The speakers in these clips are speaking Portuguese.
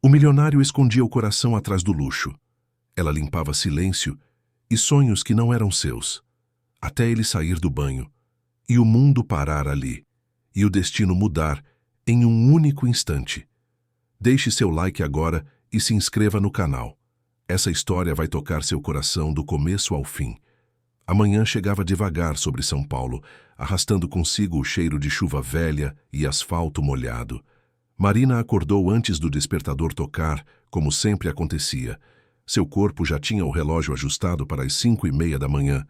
O milionário escondia o coração atrás do luxo. Ela limpava silêncio e sonhos que não eram seus, até ele sair do banho, e o mundo parar ali, e o destino mudar em um único instante. Deixe seu like agora e se inscreva no canal. Essa história vai tocar seu coração do começo ao fim. A manhã chegava devagar sobre São Paulo, arrastando consigo o cheiro de chuva velha e asfalto molhado. Marina acordou antes do despertador tocar, como sempre acontecia. Seu corpo já tinha o relógio ajustado para as 5:30 da manhã.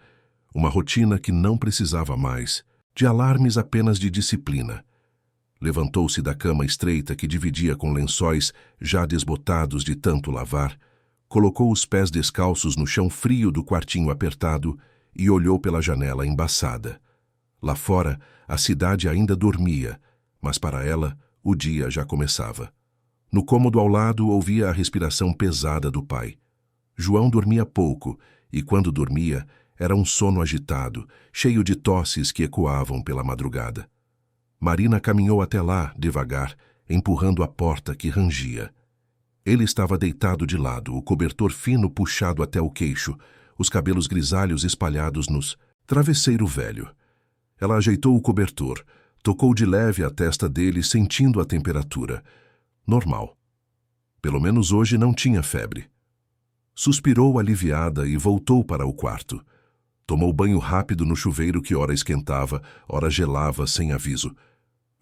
Uma rotina que não precisava mais de alarmes, apenas de disciplina. Levantou-se da cama estreita que dividia com lençóis já desbotados de tanto lavar, colocou os pés descalços no chão frio do quartinho apertado e olhou pela janela embaçada. Lá fora, a cidade ainda dormia, mas para ela, o dia já começava. No cômodo ao lado, ouvia a respiração pesada do pai. João dormia pouco, e quando dormia, era um sono agitado, cheio de tosses que ecoavam pela madrugada. Marina caminhou até lá, devagar, empurrando a porta que rangia. Ele estava deitado de lado, o cobertor fino puxado até o queixo, os cabelos grisalhos espalhados nos travesseiro velho. Ela ajeitou o cobertor, tocou de leve a testa dele, sentindo a temperatura. Normal. Pelo menos hoje não tinha febre. Suspirou aliviada e voltou para o quarto. Tomou banho rápido no chuveiro que ora esquentava, ora gelava sem aviso.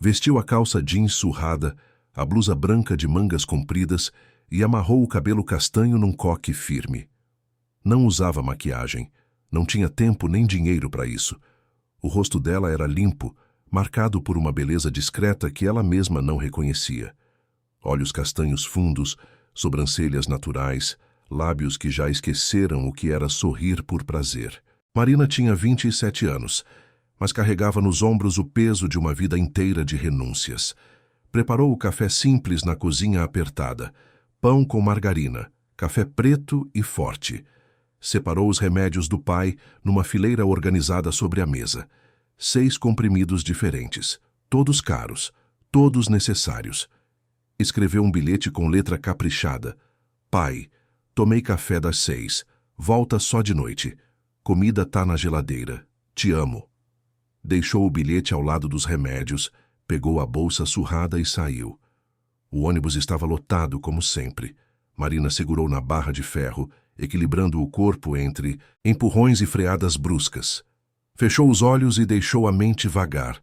Vestiu a calça jeans surrada, a blusa branca de mangas compridas e amarrou o cabelo castanho num coque firme. Não usava maquiagem, não tinha tempo nem dinheiro para isso. O rosto dela era limpo, marcado por uma beleza discreta que ela mesma não reconhecia. Olhos castanhos fundos, sobrancelhas naturais, lábios que já esqueceram o que era sorrir por prazer. Marina tinha 27 anos, mas carregava nos ombros o peso de uma vida inteira de renúncias. Preparou o café simples na cozinha apertada, pão com margarina, café preto e forte. Separou os remédios do pai numa fileira organizada sobre a mesa. 6 comprimidos diferentes, todos caros, todos necessários. Escreveu um bilhete com letra caprichada. Pai, tomei café das 6, volta só de noite. Comida tá na geladeira. Te amo. Deixou o bilhete ao lado dos remédios, pegou a bolsa surrada e saiu. O ônibus estava lotado, como sempre. Marina segurou na barra de ferro, equilibrando o corpo entre empurrões e freadas bruscas. Fechou os olhos e deixou a mente vagar.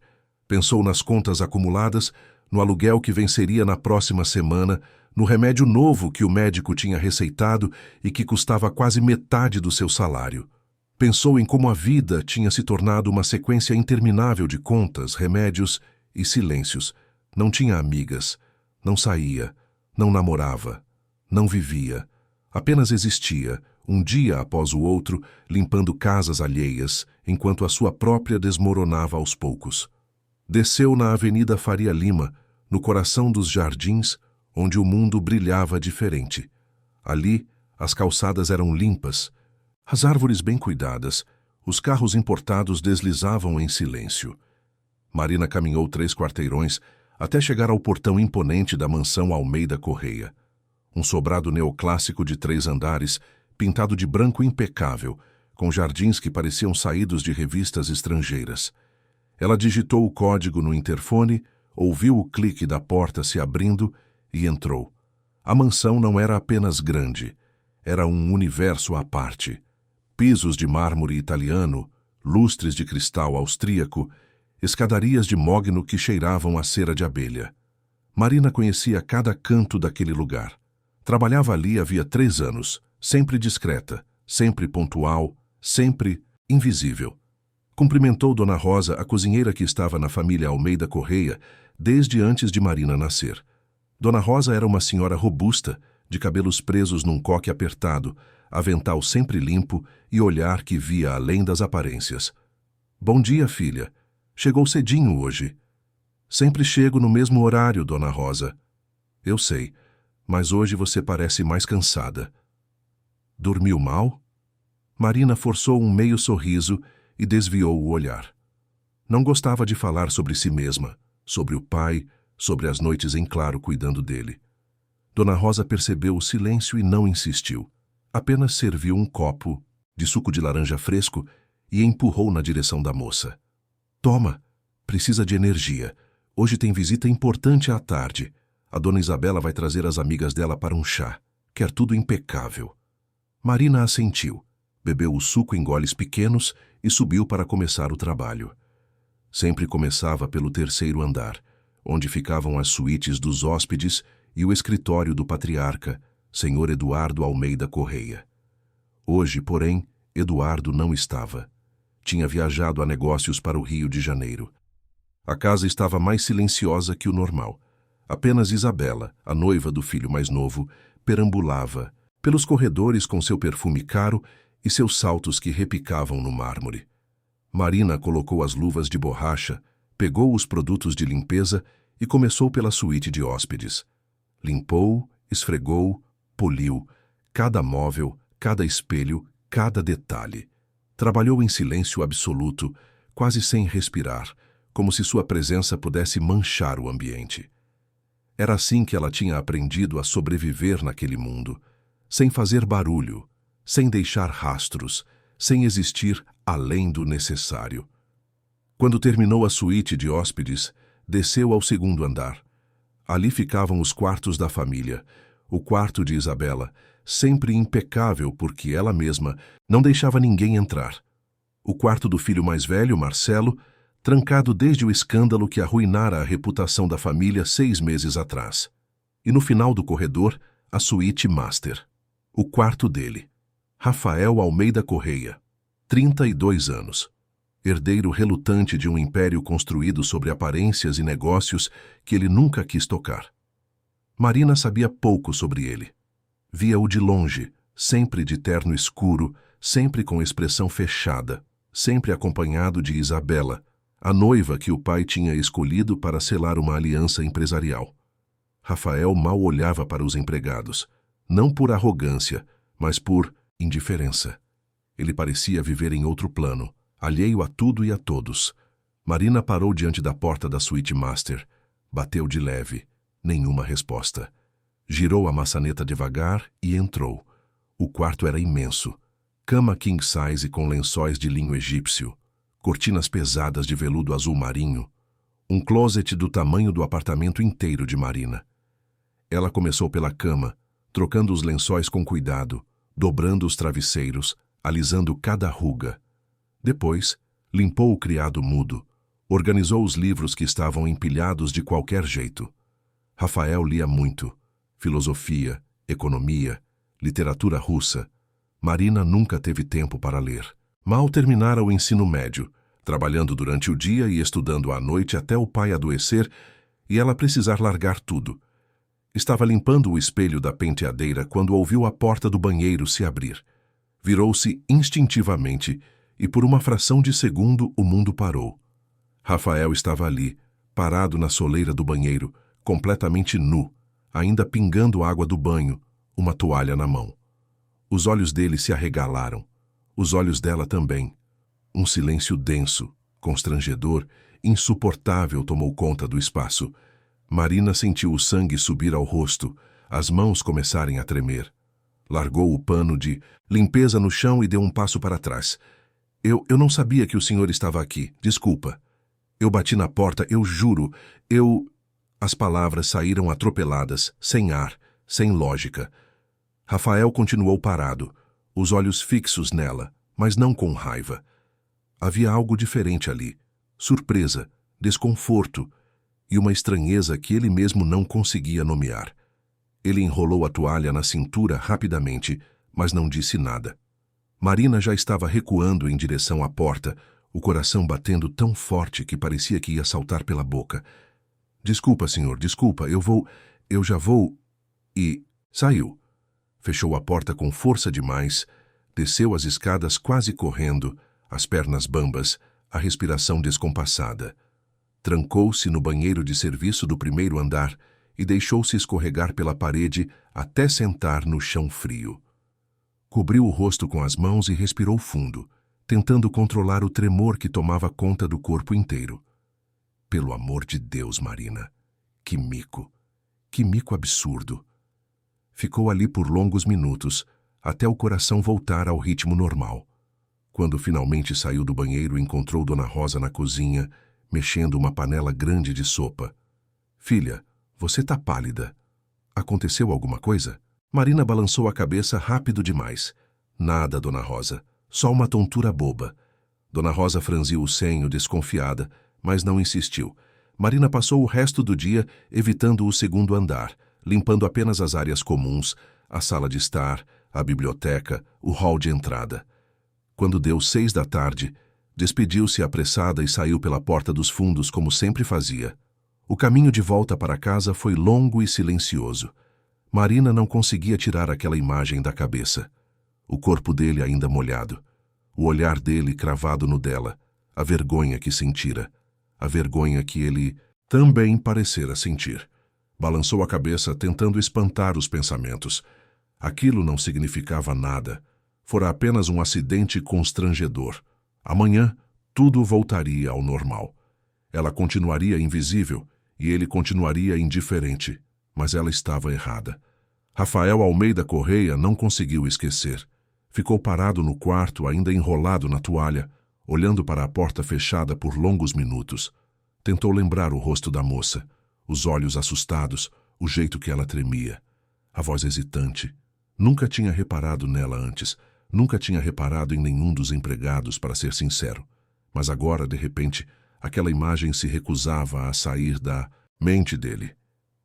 Pensou nas contas acumuladas, no aluguel que venceria na próxima semana, no remédio novo que o médico tinha receitado e que custava quase metade do seu salário. Pensou em como a vida tinha se tornado uma sequência interminável de contas, remédios e silêncios. Não tinha amigas, não saía, não namorava, não vivia. Apenas existia, um dia após o outro, limpando casas alheias, enquanto a sua própria desmoronava aos poucos. Desceu na Avenida Faria Lima, no coração dos jardins, onde o mundo brilhava diferente. Ali, as calçadas eram limpas, as árvores bem cuidadas, os carros importados deslizavam em silêncio. Marina caminhou 3 quarteirões até chegar ao portão imponente da mansão Almeida Correia. Um sobrado neoclássico de 3 andares, pintado de branco impecável, com jardins que pareciam saídos de revistas estrangeiras. Ela digitou o código no interfone, ouviu o clique da porta se abrindo e entrou. A mansão não era apenas grande, era um universo à parte. Pisos de mármore italiano, lustres de cristal austríaco, escadarias de mogno que cheiravam a cera de abelha. Marina conhecia cada canto daquele lugar. Trabalhava ali havia 3 anos, sempre discreta, sempre pontual, sempre invisível. Cumprimentou Dona Rosa, a cozinheira que estava na família Almeida Correia, desde antes de Marina nascer. Dona Rosa era uma senhora robusta, de cabelos presos num coque apertado, avental sempre limpo e olhar que via além das aparências. Bom dia, filha. Chegou cedinho hoje. Sempre chego no mesmo horário, Dona Rosa. Eu sei, mas hoje você parece mais cansada. Dormiu mal? Marina forçou um meio sorriso e desviou o olhar. Não gostava de falar sobre si mesma, sobre o pai, sobre as noites em claro cuidando dele. Dona Rosa percebeu o silêncio e não insistiu. Apenas serviu um copo de suco de laranja fresco e empurrou na direção da moça. Toma, precisa de energia. Hoje tem visita importante à tarde. A dona Isabela vai trazer as amigas dela para um chá. Quer tudo impecável. Marina assentiu, bebeu o suco em goles pequenos e subiu para começar o trabalho. Sempre começava pelo terceiro andar, onde ficavam as suítes dos hóspedes e o escritório do patriarca, Sr. Eduardo Almeida Correia. Hoje, porém, Eduardo não estava. Tinha viajado a negócios para o Rio de Janeiro. A casa estava mais silenciosa que o normal. Apenas Isabela, a noiva do filho mais novo, perambulava pelos corredores com seu perfume caro e seus saltos que repicavam no mármore. Marina colocou as luvas de borracha, pegou os produtos de limpeza e começou pela suíte de hóspedes. Limpou, esfregou, poliu, cada móvel, cada espelho, cada detalhe. Trabalhou em silêncio absoluto, quase sem respirar, como se sua presença pudesse manchar o ambiente. Era assim que ela tinha aprendido a sobreviver naquele mundo, sem fazer barulho, sem deixar rastros, sem existir além do necessário. Quando terminou a suíte de hóspedes, desceu ao segundo andar. Ali ficavam os quartos da família, o quarto de Isabela, sempre impecável porque ela mesma não deixava ninguém entrar. O quarto do filho mais velho, Marcelo, trancado desde o escândalo que arruinara a reputação da família 6 meses atrás. E no final do corredor, a suíte master. O quarto dele, Rafael Almeida Correia, 32 anos. Herdeiro relutante de um império construído sobre aparências e negócios que ele nunca quis tocar. Marina sabia pouco sobre ele. Via-o de longe, sempre de terno escuro, sempre com expressão fechada, sempre acompanhado de Isabela, a noiva que o pai tinha escolhido para selar uma aliança empresarial. Rafael mal olhava para os empregados, não por arrogância, mas por indiferença. Ele parecia viver em outro plano, alheio a tudo e a todos. Marina parou diante da porta da suíte master, bateu de leve, nenhuma resposta. Girou a maçaneta devagar e entrou. O quarto era imenso. Cama king size com lençóis de linho egípcio, cortinas pesadas de veludo azul marinho, um closet do tamanho do apartamento inteiro de Marina. Ela começou pela cama, trocando os lençóis com cuidado, dobrando os travesseiros, alisando cada ruga. Depois, limpou o criado mudo, organizou os livros que estavam empilhados de qualquer jeito. Rafael lia muito: filosofia, economia, literatura russa. Marina nunca teve tempo para ler. Mal terminara o ensino médio, trabalhando durante o dia e estudando à noite até o pai adoecer e ela precisar largar tudo. Estava limpando o espelho da penteadeira quando ouviu a porta do banheiro se abrir. Virou-se instintivamente e por uma fração de segundo o mundo parou. Rafael estava ali, parado na soleira do banheiro, completamente nu, ainda pingando água do banho, uma toalha na mão. Os olhos dele se arregalaram, os olhos dela também. Um silêncio denso, constrangedor, insuportável tomou conta do espaço. Marina sentiu o sangue subir ao rosto, as mãos começarem a tremer. Largou o pano de limpeza no chão e deu um passo para trás. Eu não sabia que o senhor estava aqui, desculpa. Eu bati na porta, eu juro, As palavras saíram atropeladas, sem ar, sem lógica. Rafael continuou parado, os olhos fixos nela, mas não com raiva. Havia algo diferente ali, surpresa, desconforto e uma estranheza que ele mesmo não conseguia nomear. Ele enrolou a toalha na cintura rapidamente, mas não disse nada. Marina já estava recuando em direção à porta, o coração batendo tão forte que parecia que ia saltar pela boca. Desculpa, senhor, desculpa, eu já vou... E saiu. Fechou a porta com força demais, desceu as escadas quase correndo, as pernas bambas, a respiração descompassada. Trancou-se no banheiro de serviço do primeiro andar e deixou-se escorregar pela parede até sentar no chão frio. Cobriu o rosto com as mãos e respirou fundo, tentando controlar o tremor que tomava conta do corpo inteiro. Pelo amor de Deus, Marina, que mico absurdo. Ficou ali por longos minutos, até o coração voltar ao ritmo normal. Quando finalmente saiu do banheiro, encontrou Dona Rosa na cozinha, mexendo uma panela grande de sopa. Filha, você tá pálida. Aconteceu alguma coisa? Marina balançou a cabeça rápido demais. Nada, Dona Rosa. Só uma tontura boba. Dona Rosa franziu o senho, desconfiada, mas não insistiu. Marina passou o resto do dia evitando o segundo andar, limpando apenas as áreas comuns, a sala de estar, a biblioteca, o hall de entrada. Quando deu 6 da tarde, despediu-se apressada e saiu pela porta dos fundos como sempre fazia. O caminho de volta para casa foi longo e silencioso. Marina não conseguia tirar aquela imagem da cabeça. O corpo dele ainda molhado. O olhar dele cravado no dela. A vergonha que sentira. A vergonha que ele também parecera sentir. Balançou a cabeça tentando espantar os pensamentos. Aquilo não significava nada. Fora apenas um acidente constrangedor. Amanhã, tudo voltaria ao normal. Ela continuaria invisível e ele continuaria indiferente. Mas ela estava errada. Rafael Almeida Correia não conseguiu esquecer. Ficou parado no quarto, ainda enrolado na toalha, olhando para a porta fechada por longos minutos. Tentou lembrar o rosto da moça, os olhos assustados, o jeito que ela tremia, a voz hesitante. Nunca tinha reparado nela antes, nunca tinha reparado em nenhum dos empregados, para ser sincero. Mas agora, de repente, aquela imagem se recusava a sair da mente dele.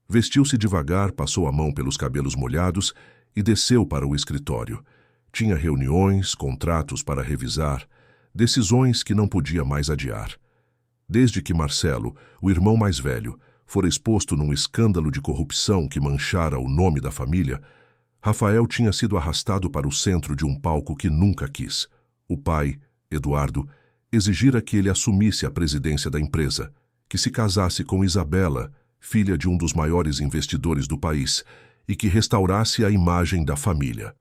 Vestiu-se devagar, passou a mão pelos cabelos molhados e desceu para o escritório. Tinha reuniões, contratos para revisar, decisões que não podia mais adiar. Desde que Marcelo, o irmão mais velho, fora exposto num escândalo de corrupção que manchara o nome da família, Rafael tinha sido arrastado para o centro de um palco que nunca quis. O pai, Eduardo, exigira que ele assumisse a presidência da empresa, que se casasse com Isabela, filha de um dos maiores investidores do país, e que restaurasse a imagem da família.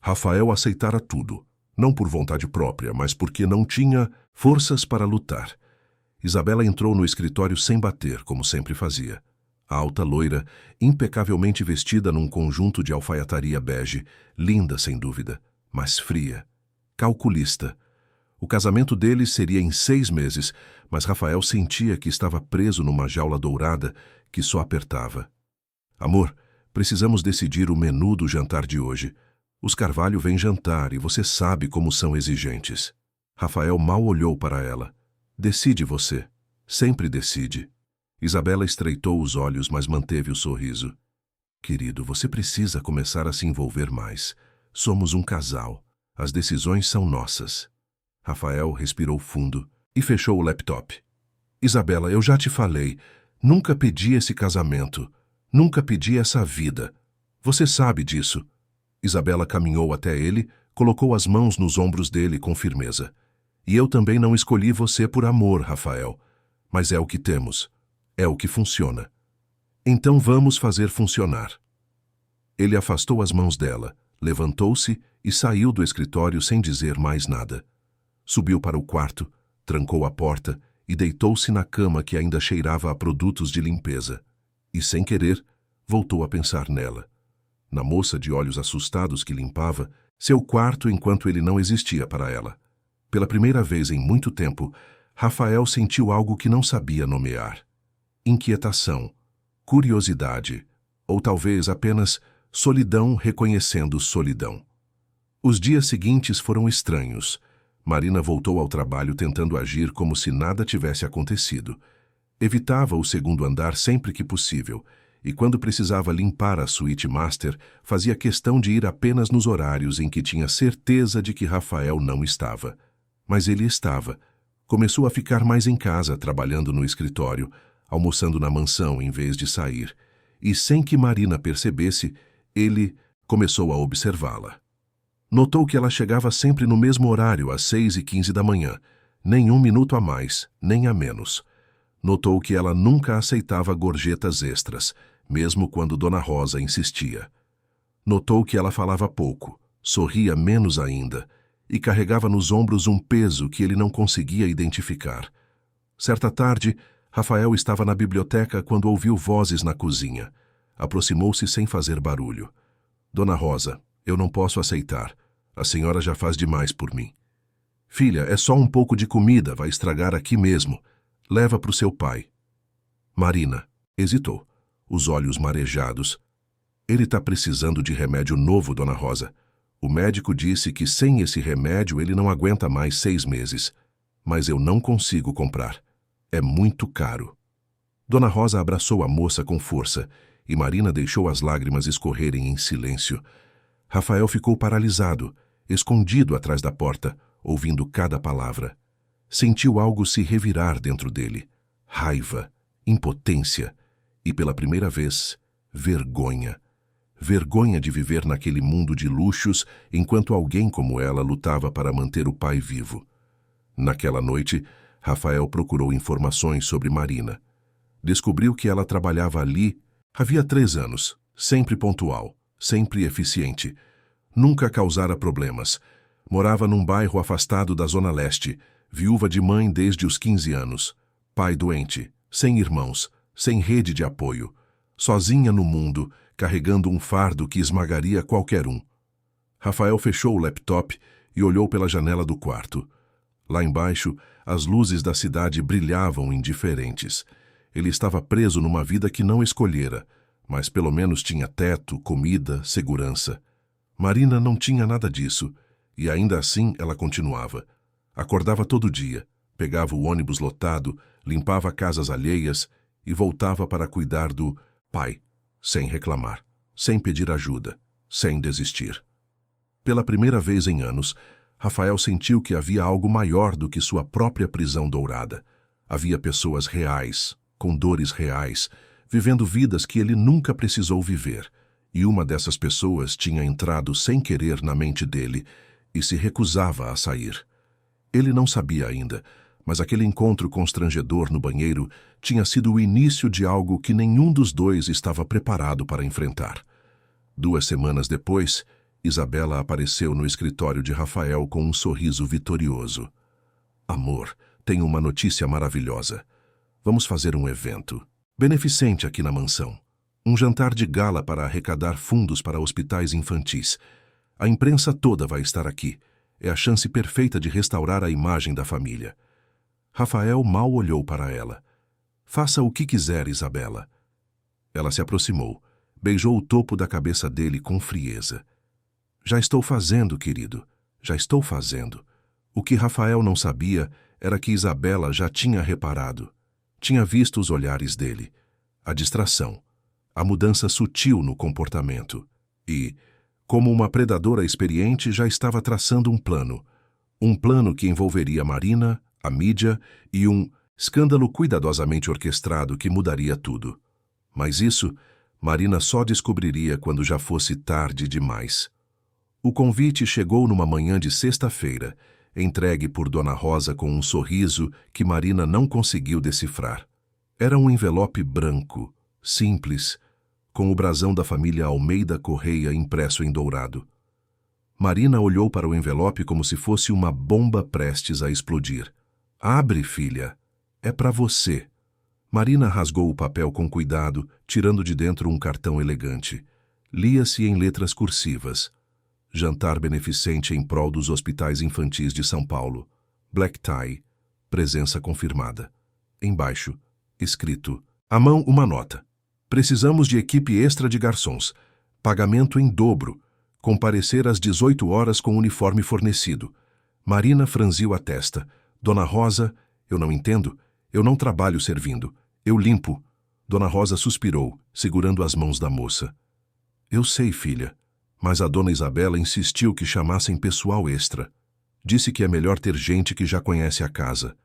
Rafael aceitara tudo, não por vontade própria, mas porque não tinha forças para lutar. Isabela entrou no escritório sem bater, como sempre fazia. Alta, loira, impecavelmente vestida num conjunto de alfaiataria bege, linda sem dúvida, mas fria, calculista. O casamento deles seria em 6 meses, mas Rafael sentia que estava preso numa jaula dourada que só apertava. Amor, precisamos decidir o menu do jantar de hoje. Os Carvalho vêm jantar e você sabe como são exigentes. Rafael mal olhou para ela. Decide você. Sempre decide. Isabela estreitou os olhos, mas manteve o sorriso. Querido, você precisa começar a se envolver mais. Somos um casal. As decisões são nossas. Rafael respirou fundo e fechou o laptop. Isabela, eu já te falei. Nunca pedi esse casamento. Nunca pedi essa vida. Você sabe disso. Isabela caminhou até ele, colocou as mãos nos ombros dele com firmeza. E eu também não escolhi você por amor, Rafael. Mas é o que temos. É o que funciona. Então vamos fazer funcionar. Ele afastou as mãos dela, levantou-se e saiu do escritório sem dizer mais nada. Subiu para o quarto, trancou a porta e deitou-se na cama que ainda cheirava a produtos de limpeza. E, sem querer, voltou a pensar nela. Na moça de olhos assustados que limpava seu quarto enquanto ele não existia para ela. Pela primeira vez em muito tempo, Rafael sentiu algo que não sabia nomear. Inquietação, curiosidade, ou talvez apenas solidão reconhecendo solidão. Os dias seguintes foram estranhos. Marina voltou ao trabalho tentando agir como se nada tivesse acontecido. Evitava o segundo andar sempre que possível, e quando precisava limpar a suíte master, fazia questão de ir apenas nos horários em que tinha certeza de que Rafael não estava. Mas ele estava. Começou a ficar mais em casa, trabalhando no escritório, almoçando na mansão em vez de sair. E sem que Marina percebesse, ele começou a observá-la. Notou que ela chegava sempre no mesmo horário, às 6h15 da manhã, nem 1 minuto a mais, nem a menos. Notou que ela nunca aceitava gorjetas extras, mesmo quando Dona Rosa insistia. Notou que ela falava pouco, sorria menos ainda, e carregava nos ombros um peso que ele não conseguia identificar. Certa tarde, Rafael estava na biblioteca quando ouviu vozes na cozinha. Aproximou-se sem fazer barulho. Dona Rosa, eu não posso aceitar. A senhora já faz demais por mim. Filha, é só um pouco de comida, vai estragar aqui mesmo. Leva para o seu pai. Marina hesitou, os olhos marejados. Ele está precisando de remédio novo, Dona Rosa. O médico disse que sem esse remédio ele não aguenta mais 6 meses. Mas eu não consigo comprar. É muito caro. Dona Rosa abraçou a moça com força e Marina deixou as lágrimas escorrerem em silêncio. Rafael ficou paralisado, escondido atrás da porta, ouvindo cada palavra. Sentiu algo se revirar dentro dele. Raiva, impotência e, pela primeira vez, vergonha. Vergonha de viver naquele mundo de luxos enquanto alguém como ela lutava para manter o pai vivo. Naquela noite, Rafael procurou informações sobre Marina. Descobriu que ela trabalhava ali havia 3 anos, sempre pontual, sempre eficiente. Nunca causara problemas. Morava num bairro afastado da Zona Leste, viúva de mãe desde os 15 anos. Pai doente, sem irmãos, sem rede de apoio. Sozinha no mundo, carregando um fardo que esmagaria qualquer um. Rafael fechou o laptop e olhou pela janela do quarto. Lá embaixo, as luzes da cidade brilhavam indiferentes. Ele estava preso numa vida que não escolhera, mas pelo menos tinha teto, comida, segurança. Marina não tinha nada disso, e ainda assim ela continuava. Acordava todo dia, pegava o ônibus lotado, limpava casas alheias e voltava para cuidar do pai, sem reclamar, sem pedir ajuda, sem desistir. Pela primeira vez em anos, Rafael sentiu que havia algo maior do que sua própria prisão dourada. Havia pessoas reais, com dores reais, vivendo vidas que ele nunca precisou viver, e uma dessas pessoas tinha entrado sem querer na mente dele e se recusava a sair. Ele não sabia ainda, mas aquele encontro constrangedor no banheiro tinha sido o início de algo que nenhum dos dois estava preparado para enfrentar. 2 semanas depois, Isabela apareceu no escritório de Rafael com um sorriso vitorioso. Amor, tenho uma notícia maravilhosa. Vamos fazer um evento beneficente aqui na mansão. Um jantar de gala para arrecadar fundos para hospitais infantis. A imprensa toda vai estar aqui. É a chance perfeita de restaurar a imagem da família. Rafael mal olhou para ela. Faça o que quiser, Isabela. Ela se aproximou, beijou o topo da cabeça dele com frieza. Já estou fazendo, querido. Já estou fazendo. O que Rafael não sabia era que Isabela já tinha reparado. Tinha visto os olhares dele, a distração, a mudança sutil no comportamento e, como uma predadora experiente, já estava traçando um plano que envolveria Marina, a mídia e um escândalo cuidadosamente orquestrado que mudaria tudo. Mas isso, Marina só descobriria quando já fosse tarde demais. O convite chegou numa manhã de sexta-feira, entregue por Dona Rosa com um sorriso que Marina não conseguiu decifrar. Era um envelope branco, simples, com o brasão da família Almeida Correia impresso em dourado. Marina olhou para o envelope como se fosse uma bomba prestes a explodir. Abre, filha. É para você. Marina rasgou o papel com cuidado, tirando de dentro um cartão elegante. Lia-se em letras cursivas. Jantar beneficente em prol dos hospitais infantis de São Paulo. Black tie. Presença confirmada. Embaixo, escrito, à mão uma nota. Precisamos de equipe extra de garçons. Pagamento em dobro. Comparecer às 18 horas com uniforme fornecido. Marina franziu a testa. Dona Rosa, eu não entendo. Eu não trabalho servindo. Eu limpo. Dona Rosa suspirou, segurando as mãos da moça. Eu sei, filha. Mas a dona Isabela insistiu que chamassem pessoal extra. Disse que é melhor ter gente que já conhece a casa.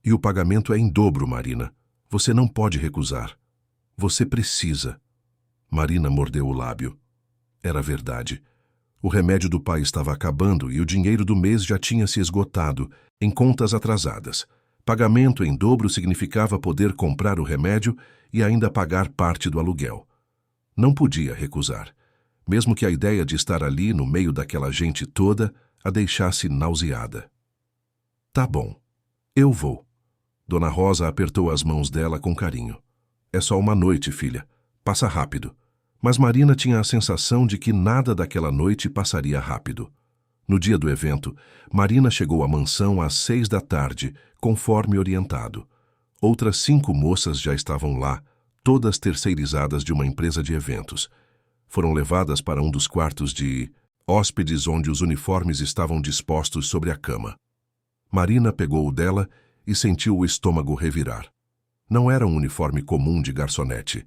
E o pagamento é em dobro, Marina. Você não pode recusar. Você precisa. Marina mordeu o lábio. Era verdade. O remédio do pai estava acabando e o dinheiro do mês já tinha se esgotado, em contas atrasadas. Pagamento em dobro significava poder comprar o remédio e ainda pagar parte do aluguel. Não podia recusar, mesmo que a ideia de estar ali no meio daquela gente toda a deixasse nauseada. Tá bom, eu vou. Dona Rosa apertou as mãos dela com carinho. É só uma noite, filha. Passa rápido. Mas Marina tinha a sensação de que nada daquela noite passaria rápido. No dia do evento, Marina chegou à mansão às 6 da tarde, conforme orientado. Outras 5 moças já estavam lá, todas terceirizadas de uma empresa de eventos. Foram levadas para um dos quartos de hóspedes onde os uniformes estavam dispostos sobre a cama. Marina pegou o dela e sentiu o estômago revirar. Não era um uniforme comum de garçonete.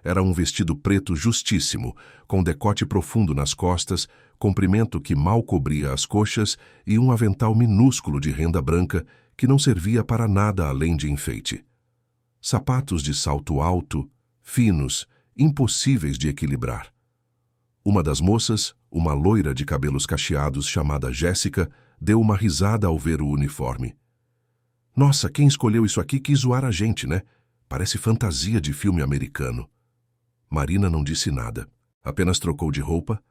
Era um vestido preto justíssimo, com decote profundo nas costas, comprimento que mal cobria as coxas e um avental minúsculo de renda branca que não servia para nada além de enfeite. Sapatos de salto alto, finos, impossíveis de equilibrar. Uma das moças, uma loira de cabelos cacheados chamada Jéssica, deu uma risada ao ver o uniforme. Nossa, quem escolheu isso aqui quis zoar a gente, né? Parece fantasia de filme americano. Marina não disse nada. Apenas trocou de roupa,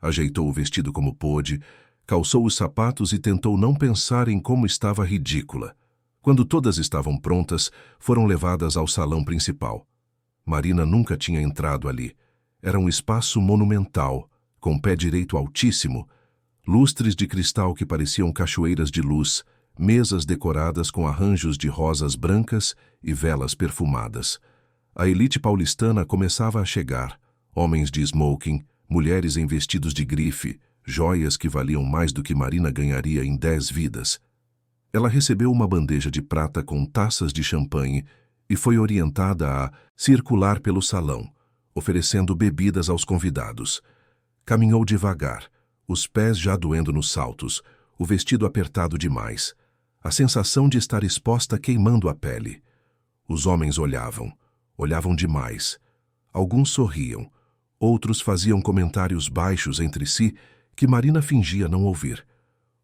ajeitou o vestido como pôde, calçou os sapatos e tentou não pensar em como estava ridícula. Quando todas estavam prontas, foram levadas ao salão principal. Marina nunca tinha entrado ali. Era um espaço monumental, com pé direito altíssimo, lustres de cristal que pareciam cachoeiras de luz, mesas decoradas com arranjos de rosas brancas e velas perfumadas. A elite paulistana começava a chegar, homens de smoking, mulheres em vestidos de grife, joias que valiam mais do que Marina ganharia em 10 vidas. Ela recebeu uma bandeja de prata com taças de champanhe e foi orientada a circular pelo salão, oferecendo bebidas aos convidados. Caminhou devagar, os pés já doendo nos saltos, o vestido apertado demais. A sensação de estar exposta queimando a pele. Os homens olhavam demais. Alguns sorriam, outros faziam comentários baixos entre si que Marina fingia não ouvir.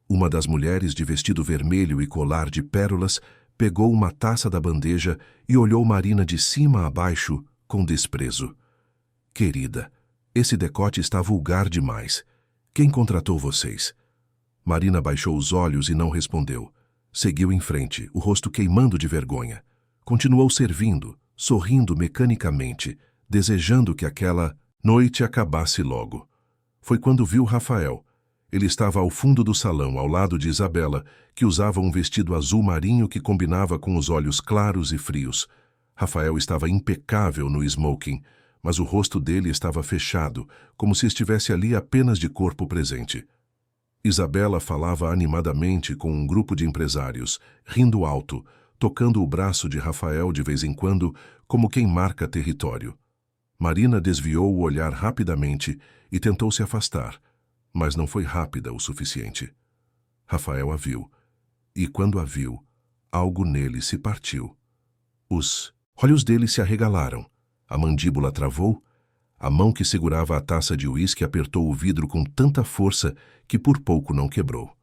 Uma das mulheres de vestido vermelho e colar de pérolas pegou uma taça da bandeja e olhou Marina de cima a baixo com desprezo. Querida, esse decote está vulgar demais. Quem contratou vocês? Marina baixou os olhos e não respondeu. Seguiu em frente, o rosto queimando de vergonha. Continuou servindo, sorrindo mecanicamente, desejando que aquela noite acabasse logo. Foi quando viu Rafael. Ele estava ao fundo do salão, ao lado de Isabela, que usava um vestido azul marinho que combinava com os olhos claros e frios. Rafael estava impecável no smoking, mas o rosto dele estava fechado, como se estivesse ali apenas de corpo presente. Isabela falava animadamente com um grupo de empresários, rindo alto, tocando o braço de Rafael de vez em quando, como quem marca território. Marina desviou o olhar rapidamente e tentou se afastar, mas não foi rápida o suficiente. Rafael a viu, e quando a viu, algo nele se partiu. Os olhos dele se arregalaram, a mandíbula travou, a mão que segurava a taça de uísque apertou o vidro com tanta força que por pouco não quebrou.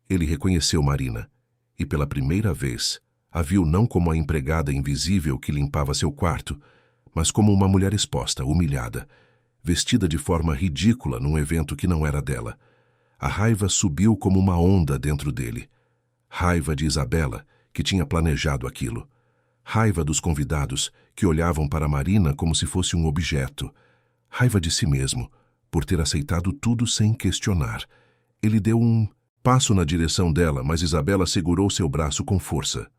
Ele reconheceu Marina, e pela primeira vez, a viu não como a empregada invisível que limpava seu quarto, mas como uma mulher exposta, humilhada, vestida de forma ridícula num evento que não era dela. A raiva subiu como uma onda dentro dele. Raiva de Isabela, que tinha planejado aquilo. Raiva dos convidados, que olhavam para Marina como se fosse um objeto. Raiva de si mesmo, por ter aceitado tudo sem questionar. Ele deu um passo na direção dela, mas Isabela segurou seu braço com força.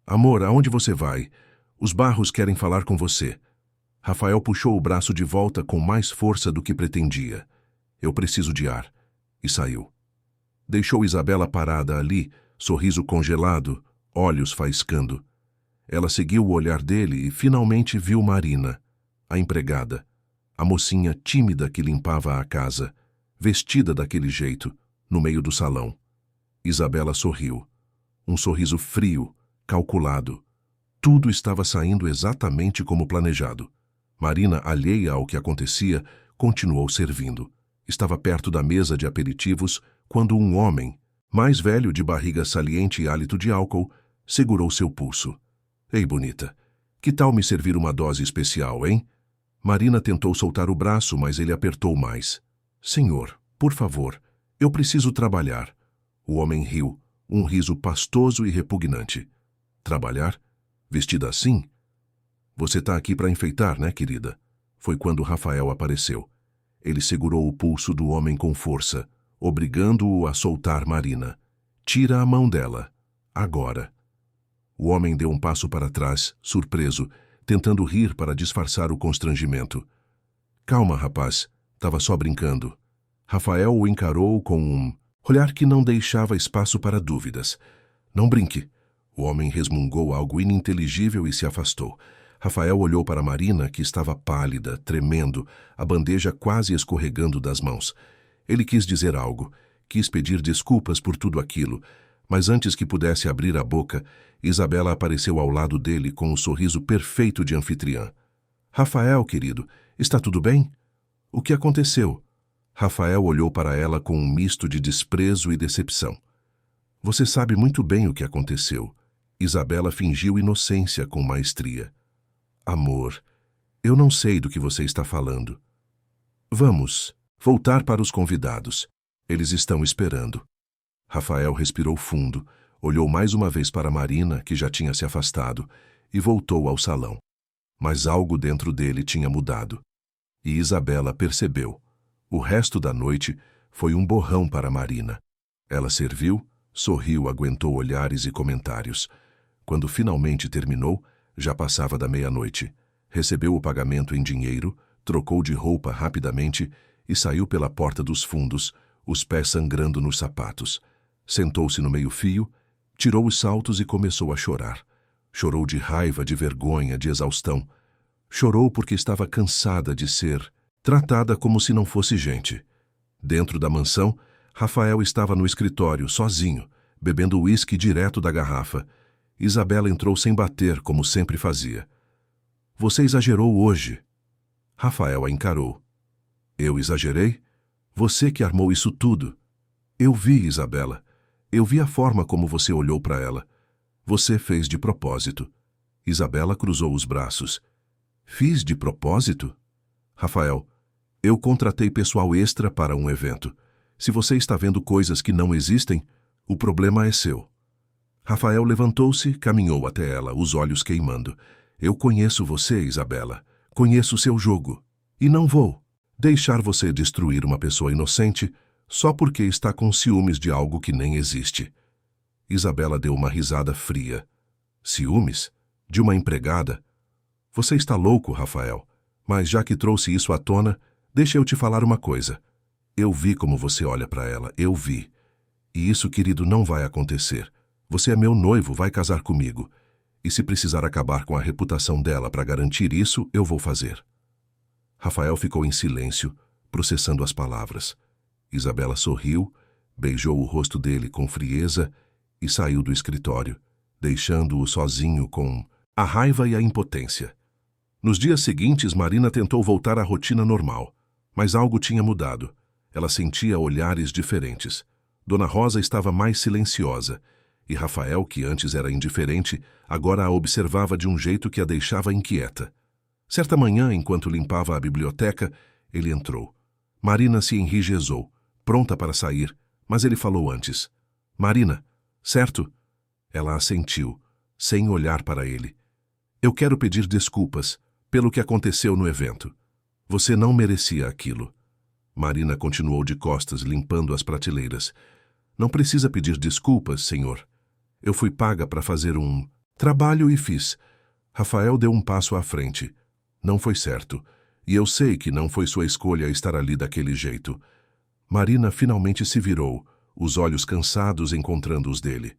Amor, aonde você vai? Os Barros querem falar com você. Rafael puxou o braço de volta com mais força do que pretendia. Eu preciso de ar. E saiu. Deixou Isabela parada ali, sorriso congelado, olhos faiscando. Ela seguiu o olhar dele e finalmente viu Marina, a empregada, a mocinha tímida que limpava a casa, vestida daquele jeito, no meio do salão. Isabela sorriu. Um sorriso frio, calculado. Tudo estava saindo exatamente como planejado. Marina, alheia ao que acontecia, continuou servindo. Estava perto da mesa de aperitivos quando um homem, mais velho, de barriga saliente e hálito de álcool, segurou seu pulso. Ei, bonita, que tal me servir uma dose especial, hein? Marina tentou soltar o braço, mas ele apertou mais. Senhor, por favor, eu preciso trabalhar. O homem riu, um riso pastoso e repugnante. Trabalhar? Vestida assim? Você está aqui para enfeitar, né, querida? Foi quando Rafael apareceu. Ele segurou o pulso do homem com força, obrigando-o a soltar Marina. Tira a mão dela. Agora. O homem deu um passo para trás, surpreso, tentando rir para disfarçar o constrangimento. Calma, rapaz. Tava só brincando. Rafael o encarou com um olhar que não deixava espaço para dúvidas. Não brinque. O homem resmungou algo ininteligível e se afastou. Rafael olhou para Marina, que estava pálida, tremendo, a bandeja quase escorregando das mãos. Ele quis dizer algo, quis pedir desculpas por tudo aquilo, mas antes que pudesse abrir a boca, Isabela apareceu ao lado dele com um sorriso perfeito de anfitriã. Rafael, querido, está tudo bem? O que aconteceu? Rafael olhou para ela com um misto de desprezo e decepção. Você sabe muito bem o que aconteceu. Isabela fingiu inocência com maestria. Amor, eu não sei do que você está falando. Vamos voltar para os convidados. Eles estão esperando. Rafael respirou fundo, olhou mais uma vez para Marina, que já tinha se afastado, e voltou ao salão. Mas algo dentro dele tinha mudado. E Isabela percebeu. O resto da noite foi um borrão para Marina. Ela serviu, sorriu, aguentou olhares e comentários. Quando finalmente terminou, já passava da meia-noite. Recebeu o pagamento em dinheiro, trocou de roupa rapidamente e saiu pela porta dos fundos, os pés sangrando nos sapatos. Sentou-se no meio-fio, tirou os saltos e começou a chorar. Chorou de raiva, de vergonha, de exaustão. Chorou porque estava cansada de ser tratada como se não fosse gente. Dentro da mansão, Rafael estava no escritório, sozinho, bebendo uísque direto da garrafa. Isabela entrou sem bater, como sempre fazia. Você exagerou hoje. Rafael a encarou. Eu exagerei? Você que armou isso tudo. Eu vi, Isabela. Eu vi a forma como você olhou para ela. Você fez de propósito. Isabela cruzou os braços. Fiz de propósito? Rafael, eu contratei pessoal extra para um evento. Se você está vendo coisas que não existem, o problema é seu. Rafael levantou-se, caminhou até ela, os olhos queimando. Eu conheço você, Isabela. Conheço seu jogo. E não vou deixar você destruir uma pessoa inocente só porque está com ciúmes de algo que nem existe. Isabela deu uma risada fria. Ciúmes? De uma empregada? Você está louco, Rafael. Mas já que trouxe isso à tona, deixa eu te falar uma coisa. Eu vi como você olha para ela, eu vi. E isso, querido, não vai acontecer. Você é meu noivo, vai casar comigo. E se precisar acabar com a reputação dela para garantir isso, eu vou fazer. Rafael ficou em silêncio, processando as palavras. Isabela sorriu, beijou o rosto dele com frieza e saiu do escritório, deixando-o sozinho com a raiva e a impotência. Nos dias seguintes, Marina tentou voltar à rotina normal, mas algo tinha mudado. Ela sentia olhares diferentes. Dona Rosa estava mais silenciosa, e Rafael, que antes era indiferente, agora a observava de um jeito que a deixava inquieta. Certa manhã, enquanto limpava a biblioteca, ele entrou. Marina se enrijeceu, pronta para sair, mas ele falou antes. Marina, certo? Ela assentiu, sem olhar para ele. Eu quero pedir desculpas pelo que aconteceu no evento. Você não merecia aquilo. Marina continuou de costas, limpando as prateleiras. Não precisa pedir desculpas, senhor. Eu fui paga para fazer um trabalho e fiz. Rafael deu um passo à frente. Não foi certo. E eu sei que não foi sua escolha estar ali daquele jeito. Marina finalmente se virou, os olhos cansados encontrando os dele.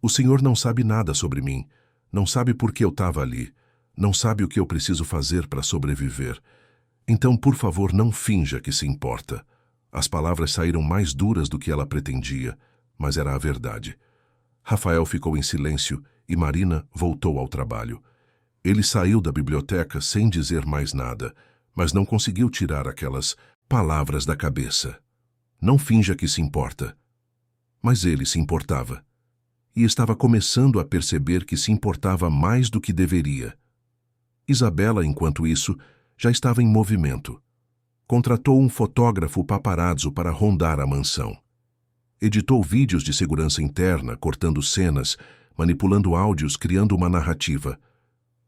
O senhor não sabe nada sobre mim. Não sabe por que eu estava ali. Não sabe o que eu preciso fazer para sobreviver. Então, por favor, não finja que se importa. As palavras saíram mais duras do que ela pretendia, mas era a verdade. Rafael ficou em silêncio e Marina voltou ao trabalho. Ele saiu da biblioteca sem dizer mais nada, mas não conseguiu tirar aquelas palavras da cabeça. Não finja que se importa. Mas ele se importava. E estava começando a perceber que se importava mais do que deveria. Isabela, enquanto isso, já estava em movimento. Contratou um fotógrafo paparazzo para rondar a mansão. Editou vídeos de segurança interna, cortando cenas, manipulando áudios, criando uma narrativa.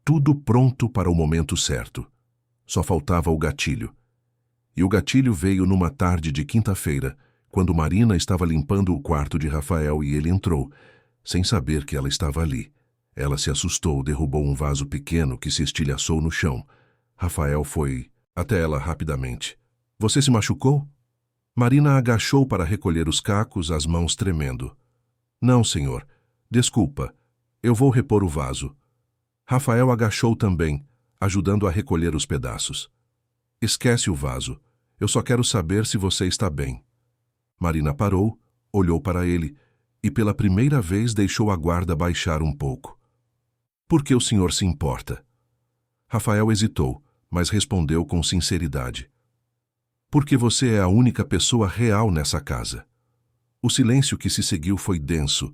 Tudo pronto para o momento certo. Só faltava o gatilho. E o gatilho veio numa tarde de quinta-feira, quando Marina estava limpando o quarto de Rafael e ele entrou, sem saber que ela estava ali. Ela se assustou, derrubou um vaso pequeno que se estilhaçou no chão. Rafael foi até ela rapidamente. Você se machucou? Marina agachou para recolher os cacos, as mãos tremendo. Não, senhor. Desculpa. Eu vou repor o vaso. Rafael agachou também, ajudando a recolher os pedaços. Esquece o vaso. Eu só quero saber se você está bem. Marina parou, olhou para ele e pela primeira vez deixou a guarda baixar um pouco. Por que o senhor se importa? Rafael hesitou, mas respondeu com sinceridade. Porque você é a única pessoa real nessa casa. O silêncio que se seguiu foi denso,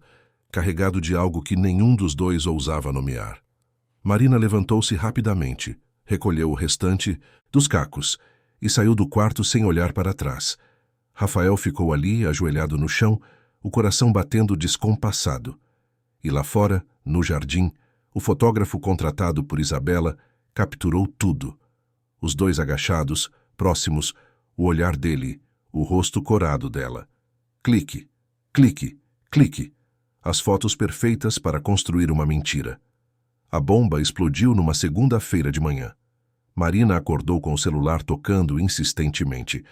carregado de algo que nenhum dos dois ousava nomear. Marina levantou-se rapidamente, recolheu o restante dos cacos e saiu do quarto sem olhar para trás. Rafael ficou ali, ajoelhado no chão, o coração batendo descompassado. E lá fora, no jardim, o fotógrafo contratado por Isabela capturou tudo. Os dois agachados, próximos, o olhar dele, o rosto corado dela. Clique, clique, clique. As fotos perfeitas para construir uma mentira. A bomba explodiu numa segunda-feira de manhã. Marina acordou com o celular tocando insistentemente.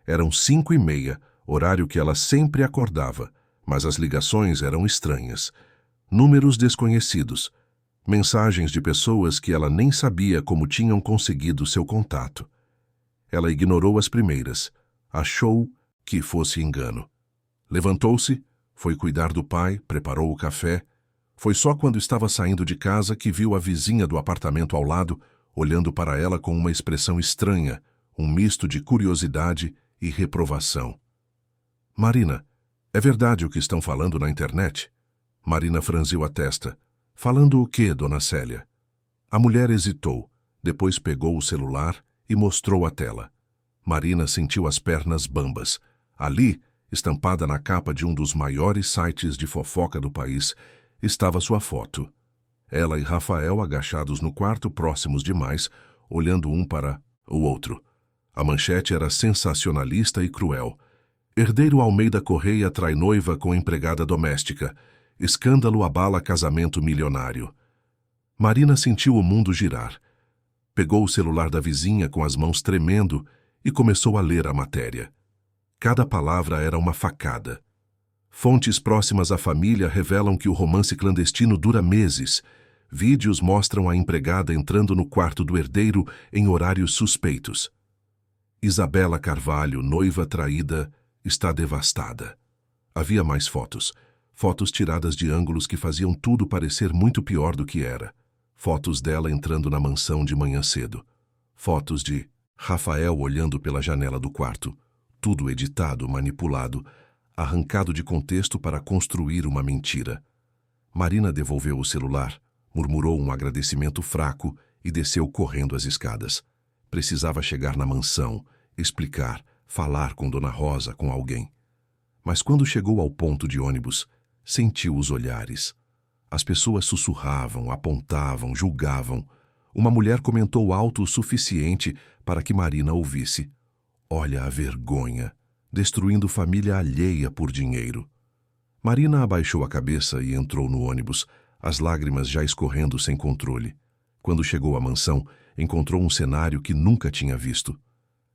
Eram 5h30, horário que ela sempre acordava, mas as ligações eram estranhas. Números desconhecidos. Mensagens de pessoas que ela nem sabia como tinham conseguido seu contato. Ela ignorou as primeiras. Achou que fosse engano. Levantou-se, foi cuidar do pai, preparou o café. Foi só quando estava saindo de casa que viu a vizinha do apartamento ao lado, olhando para ela com uma expressão estranha, um misto de curiosidade e reprovação. Marina, é verdade o que estão falando na internet? Marina franziu a testa. Falando o quê, dona Célia? A mulher hesitou, depois pegou o celular e mostrou a tela. Marina sentiu as pernas bambas. Ali, estampada na capa de um dos maiores sites de fofoca do país, estava sua foto. Ela e Rafael agachados no quarto, próximos demais, olhando um para o outro. A manchete era sensacionalista e cruel. Herdeiro Almeida Correia trai noiva com empregada doméstica. Escândalo abala casamento milionário. Marina sentiu o mundo girar. Pegou o celular da vizinha com as mãos tremendo e começou a ler a matéria. Cada palavra era uma facada. Fontes próximas à família revelam que o romance clandestino dura meses. Vídeos mostram a empregada entrando no quarto do herdeiro em horários suspeitos. Isabela Carvalho, noiva traída, está devastada. Havia mais fotos. Fotos tiradas de ângulos que faziam tudo parecer muito pior do que era. Fotos dela entrando na mansão de manhã cedo. Fotos de Rafael olhando pela janela do quarto. Tudo editado, manipulado, arrancado de contexto para construir uma mentira. Marina devolveu o celular, murmurou um agradecimento fraco e desceu correndo as escadas. Precisava chegar na mansão, explicar, falar com Dona Rosa, com alguém. Mas quando chegou ao ponto de ônibus, sentiu os olhares. As pessoas sussurravam, apontavam, julgavam. Uma mulher comentou alto o suficiente para que Marina ouvisse. Olha a vergonha, destruindo família alheia por dinheiro. Marina abaixou a cabeça e entrou no ônibus, as lágrimas já escorrendo sem controle. Quando chegou à mansão, encontrou um cenário que nunca tinha visto.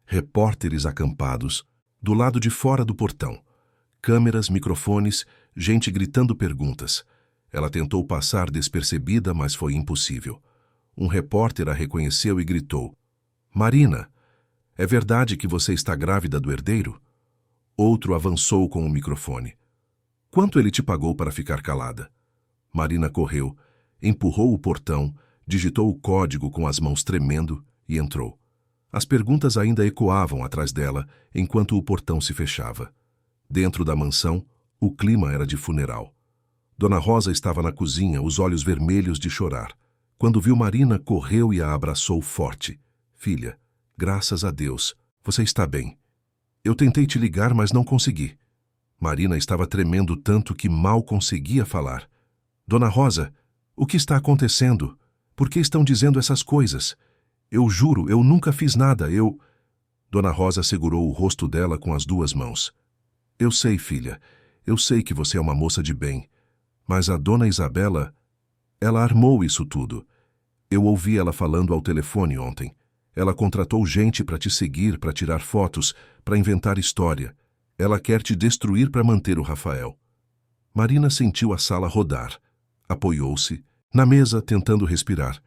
Repórteres acampados, do lado de fora do portão. Câmeras, microfones, gente gritando perguntas. Ela tentou passar despercebida, mas foi impossível. Um repórter a reconheceu e gritou. Marina, é verdade que você está grávida do herdeiro? Outro avançou com o microfone. Quanto ele te pagou para ficar calada? Marina correu, empurrou o portão, digitou o código com as mãos tremendo e entrou. As perguntas ainda ecoavam atrás dela enquanto o portão se fechava. Dentro da mansão, o clima era de funeral. Dona Rosa estava na cozinha, os olhos vermelhos de chorar. Quando viu Marina, correu e a abraçou forte. Filha, graças a Deus, você está bem. Eu tentei te ligar, mas não consegui. Marina estava tremendo tanto que mal conseguia falar. Dona Rosa, o que está acontecendo? Por que estão dizendo essas coisas? Eu juro, eu nunca fiz nada, eu... Dona Rosa segurou o rosto dela com as duas mãos. Eu sei, filha, eu sei que você é uma moça de bem, mas a dona Isabela, ela armou isso tudo. Eu ouvi ela falando ao telefone ontem. Ela contratou gente para te seguir, para tirar fotos, para inventar história. Ela quer te destruir para manter o Rafael. Marina sentiu a sala rodar. Apoiou-se na mesa, tentando respirar.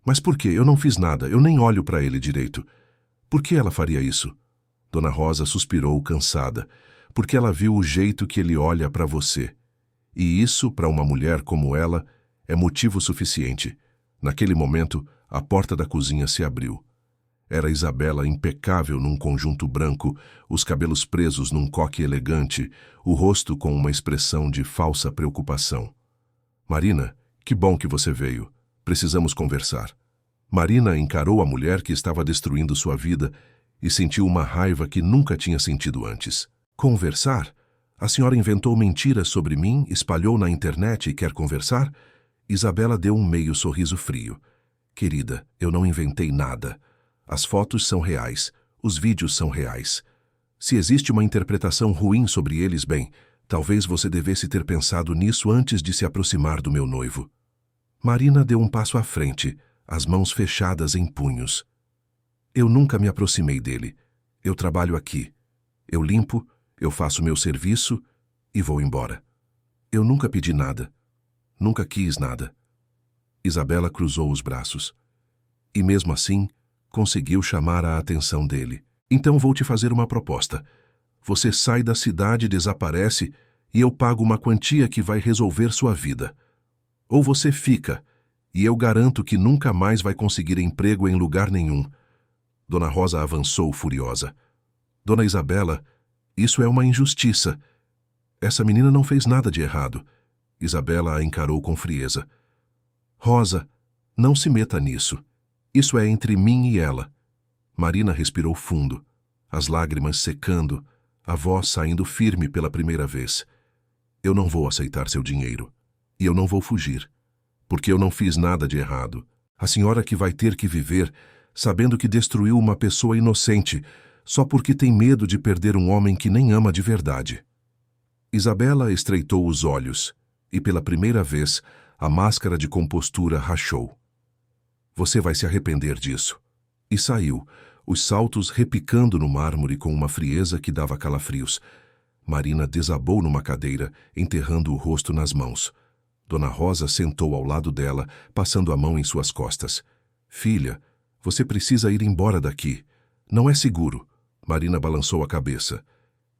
Mas por quê? Eu não fiz nada, eu nem olho para ele direito. Por que ela faria isso? Dona Rosa suspirou, cansada, porque ela viu o jeito que ele olha para você. E isso, para uma mulher como ela, é motivo suficiente. Naquele momento, a porta da cozinha se abriu. Era Isabela impecável num conjunto branco, os cabelos presos num coque elegante, o rosto com uma expressão de falsa preocupação. Marina, que bom que você veio. Precisamos conversar. Marina encarou a mulher que estava destruindo sua vida e sentiu uma raiva que nunca tinha sentido antes. Conversar? A senhora inventou mentiras sobre mim, espalhou na internet e quer conversar? Isabela deu um meio sorriso frio. Querida, eu não inventei nada. As fotos são reais, os vídeos são reais. Se existe uma interpretação ruim sobre eles, bem, talvez você devesse ter pensado nisso antes de se aproximar do meu noivo. Marina deu um passo à frente, as mãos fechadas em punhos. Eu nunca me aproximei dele. Eu trabalho aqui. Eu limpo, eu faço meu serviço e vou embora. Eu nunca pedi nada. Nunca quis nada. Isabela cruzou os braços. E mesmo assim, conseguiu chamar a atenção dele. Então vou te fazer uma proposta. Você sai da cidade, desaparece e eu pago uma quantia que vai resolver sua vida. Ou você fica, e eu garanto que nunca mais vai conseguir emprego em lugar nenhum. Dona Rosa avançou furiosa. Dona Isabela, isso é uma injustiça. Essa menina não fez nada de errado. Isabela a encarou com frieza. Rosa, não se meta nisso. Isso é entre mim e ela. Marina respirou fundo, as lágrimas secando, a voz saindo firme pela primeira vez. Eu não vou aceitar seu dinheiro. E eu não vou fugir. Porque eu não fiz nada de errado. A senhora que vai ter que viver, sabendo que destruiu uma pessoa inocente, só porque tem medo de perder um homem que nem ama de verdade. Isabela estreitou os olhos, e pela primeira vez, a máscara de compostura rachou. Você vai se arrepender disso. E saiu, os saltos repicando no mármore com uma frieza que dava calafrios. Marina desabou numa cadeira, enterrando o rosto nas mãos. Dona Rosa sentou ao lado dela, passando a mão em suas costas. Filha, você precisa ir embora daqui. Não é seguro. Marina balançou a cabeça.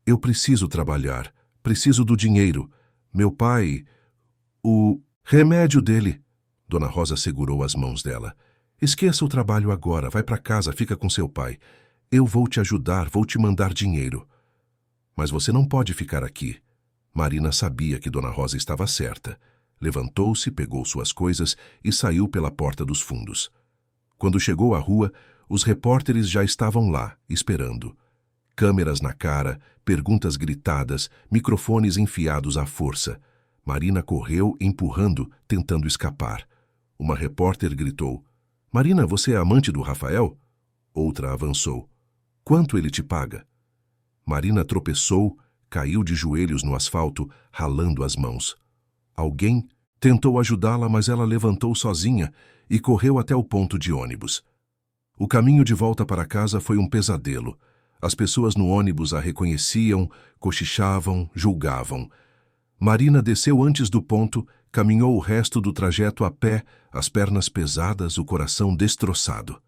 Eu preciso trabalhar. Preciso do dinheiro. Meu pai... O remédio dele. Dona Rosa segurou as mãos dela. Esqueça o trabalho agora. Vai para casa, fica com seu pai. Eu vou te ajudar, vou te mandar dinheiro. Mas você não pode ficar aqui. Marina sabia que Dona Rosa estava certa. Levantou-se, pegou suas coisas e saiu pela porta dos fundos. Quando chegou à rua, os repórteres já estavam lá, esperando. Câmeras na cara, perguntas gritadas, microfones enfiados à força. Marina correu, empurrando, tentando escapar. Uma repórter gritou, Marina, você é amante do Rafael? Outra avançou. Quanto ele te paga? Marina tropeçou, caiu de joelhos no asfalto, ralando as mãos. Alguém tentou ajudá-la, mas ela levantou sozinha e correu até o ponto de ônibus. O caminho de volta para casa foi um pesadelo. As pessoas no ônibus a reconheciam, cochichavam, julgavam. Marina desceu antes do ponto, caminhou o resto do trajeto a pé, as pernas pesadas, o coração destroçado.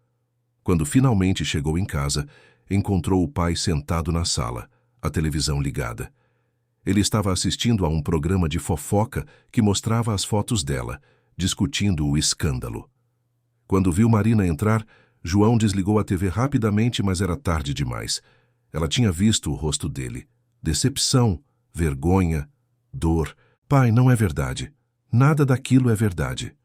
Quando finalmente chegou em casa, encontrou o pai sentado na sala, a televisão ligada. Ele estava assistindo a um programa de fofoca que mostrava as fotos dela, discutindo o escândalo. Quando viu Marina entrar, João desligou a TV rapidamente, mas era tarde demais. Ela tinha visto o rosto dele. Decepção, vergonha, dor. Pai, não é verdade. Nada daquilo é verdade.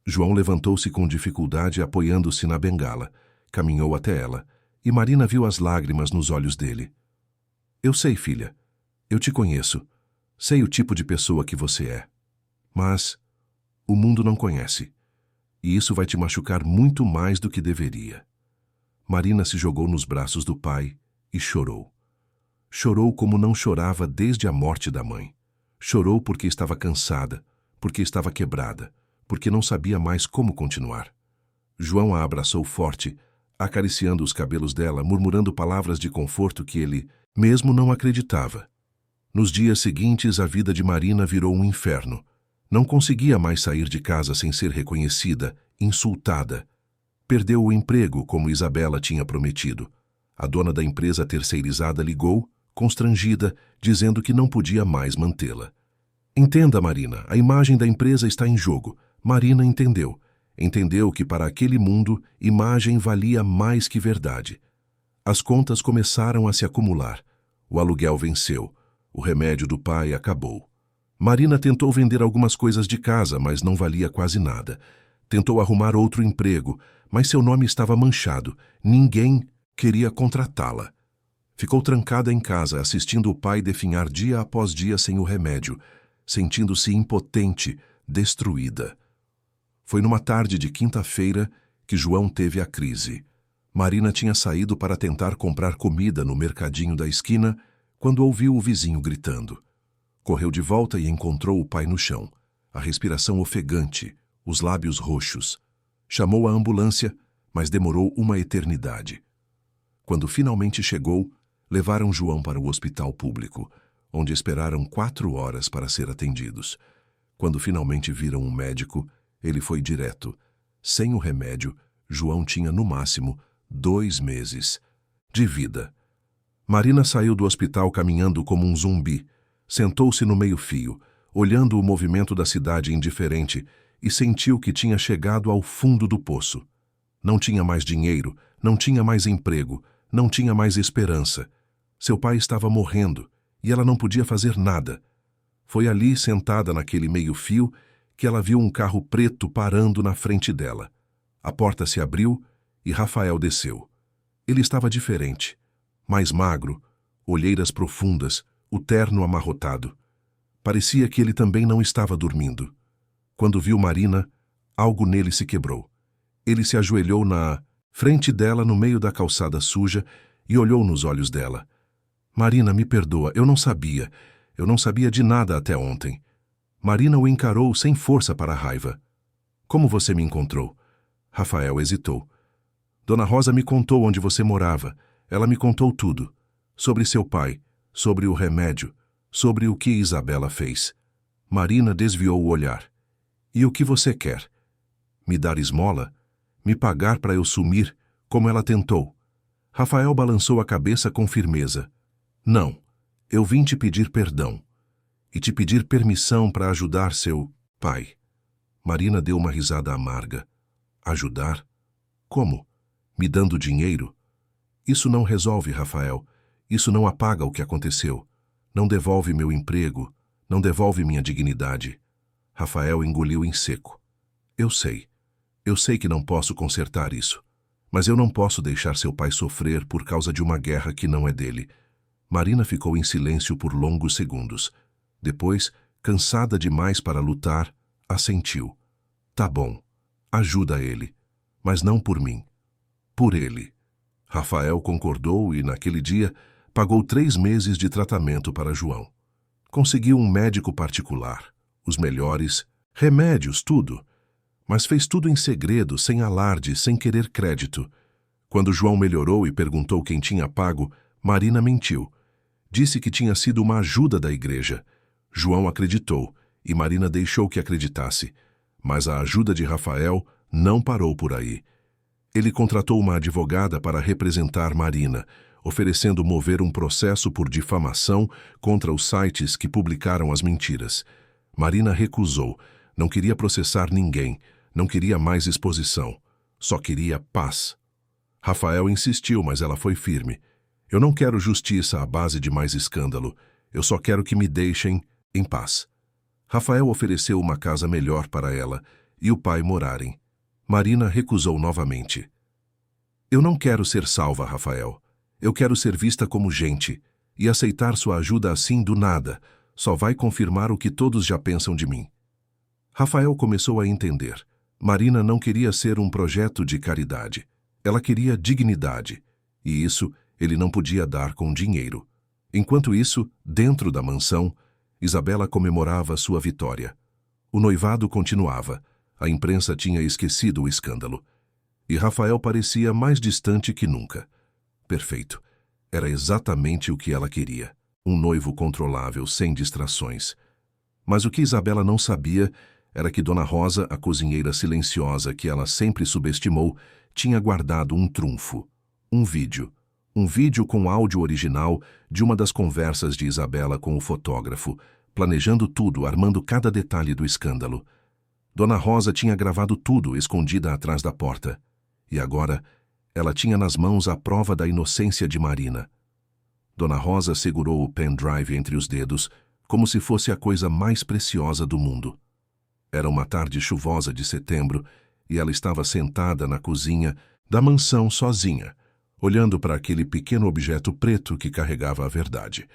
João levantou-se com dificuldade, apoiando-se na bengala. Caminhou até ela, e Marina viu as lágrimas nos olhos dele. Eu sei, filha. Eu te conheço. Sei o tipo de pessoa que você é. Mas o mundo não conhece. E isso vai te machucar muito mais do que deveria. Marina se jogou nos braços do pai e chorou. Chorou como não chorava desde a morte da mãe. Chorou porque estava cansada, porque estava quebrada, porque não sabia mais como continuar. João a abraçou forte, acariciando os cabelos dela, murmurando palavras de conforto que ele mesmo não acreditava. Nos dias seguintes, a vida de Marina virou um inferno. Não conseguia mais sair de casa sem ser reconhecida, insultada. Perdeu o emprego, como Isabela tinha prometido. A dona da empresa terceirizada ligou, constrangida, dizendo que não podia mais mantê-la. Entenda, Marina, a imagem da empresa está em jogo. Marina entendeu. Entendeu que para aquele mundo, imagem valia mais que verdade. As contas começaram a se acumular. O aluguel venceu. O remédio do pai acabou. Marina tentou vender algumas coisas de casa, mas não valia quase nada. Tentou arrumar outro emprego, mas seu nome estava manchado. Ninguém queria contratá-la. Ficou trancada em casa, assistindo o pai definhar dia após dia sem o remédio, sentindo-se impotente, destruída. Foi numa tarde de quinta-feira que João teve a crise. Marina tinha saído para tentar comprar comida no mercadinho da esquina quando ouviu o vizinho gritando. Correu de volta e encontrou o pai no chão, a respiração ofegante, os lábios roxos. Chamou a ambulância, mas demorou uma eternidade. Quando finalmente chegou, levaram João para o hospital público, onde esperaram 4 horas para ser atendidos. Quando finalmente viram um médico, ele foi direto. Sem o remédio, João tinha no máximo 2 meses de vida. Marina saiu do hospital caminhando como um zumbi. Sentou-se no meio-fio, olhando o movimento da cidade indiferente, e sentiu que tinha chegado ao fundo do poço. Não tinha mais dinheiro, não tinha mais emprego, não tinha mais esperança. Seu pai estava morrendo, e ela não podia fazer nada. Foi ali, sentada naquele meio-fio, que ela viu um carro preto parando na frente dela. A porta se abriu e Rafael desceu. Ele estava diferente. Mais magro, olheiras profundas, o terno amarrotado. Parecia que ele também não estava dormindo. Quando viu Marina, algo nele se quebrou. Ele se ajoelhou na frente dela no meio da calçada suja e olhou nos olhos dela. Marina, me perdoa, eu não sabia. Eu não sabia de nada até ontem. Marina o encarou sem força para a raiva. Como você me encontrou? Rafael hesitou. Dona Rosa me contou onde você morava. Ela me contou tudo. Sobre seu pai, sobre o remédio, sobre o que Isabela fez. Marina desviou o olhar. E o que você quer? Me dar esmola? Me pagar para eu sumir, como ela tentou? Rafael balançou a cabeça com firmeza. Não, eu vim te pedir perdão. E te pedir permissão para ajudar seu pai. Marina deu uma risada amarga. Ajudar? Como? Me dando dinheiro? Isso não resolve, Rafael. Isso não apaga o que aconteceu. Não devolve meu emprego. Não devolve minha dignidade. Rafael engoliu em seco. Eu sei. Eu sei que não posso consertar isso. Mas eu não posso deixar seu pai sofrer por causa de uma guerra que não é dele. Marina ficou em silêncio por longos segundos. Depois, cansada demais para lutar, assentiu. Tá bom. Ajuda ele. Mas não por mim. Por ele. Rafael concordou e, naquele dia, pagou 3 meses de tratamento para João. Conseguiu um médico particular, os melhores, remédios, tudo. Mas fez tudo em segredo, sem alarde, sem querer crédito. Quando João melhorou e perguntou quem tinha pago, Marina mentiu. Disse que tinha sido uma ajuda da igreja. João acreditou, e Marina deixou que acreditasse. Mas a ajuda de Rafael não parou por aí. Ele contratou uma advogada para representar Marina, oferecendo mover um processo por difamação contra os sites que publicaram as mentiras. Marina recusou, não queria processar ninguém, não queria mais exposição, só queria paz. Rafael insistiu, mas ela foi firme. Eu não quero justiça à base de mais escândalo, eu só quero que me deixem em paz. Rafael ofereceu uma casa melhor para ela e o pai morarem. Marina recusou novamente. Eu não quero ser salva, Rafael. Eu quero ser vista como gente, e aceitar sua ajuda assim do nada só vai confirmar o que todos já pensam de mim. Rafael começou a entender. Marina não queria ser um projeto de caridade. Ela queria dignidade, e isso ele não podia dar com dinheiro. Enquanto isso, dentro da mansão, Isabela comemorava sua vitória. O noivado continuava. A imprensa tinha esquecido o escândalo. E Rafael parecia mais distante que nunca. Perfeito. Era exatamente o que ela queria. Um noivo controlável, sem distrações. Mas o que Isabela não sabia era que Dona Rosa, a cozinheira silenciosa que ela sempre subestimou, tinha guardado um trunfo. Um vídeo. Um vídeo com áudio original de uma das conversas de Isabela com o fotógrafo, planejando tudo, armando cada detalhe do escândalo. Dona Rosa tinha gravado tudo, escondida atrás da porta. E agora, ela tinha nas mãos a prova da inocência de Marina. Dona Rosa segurou o pendrive entre os dedos, como se fosse a coisa mais preciosa do mundo. Era uma tarde chuvosa de setembro e ela estava sentada na cozinha da mansão sozinha, olhando para aquele pequeno objeto preto que carregava a verdade.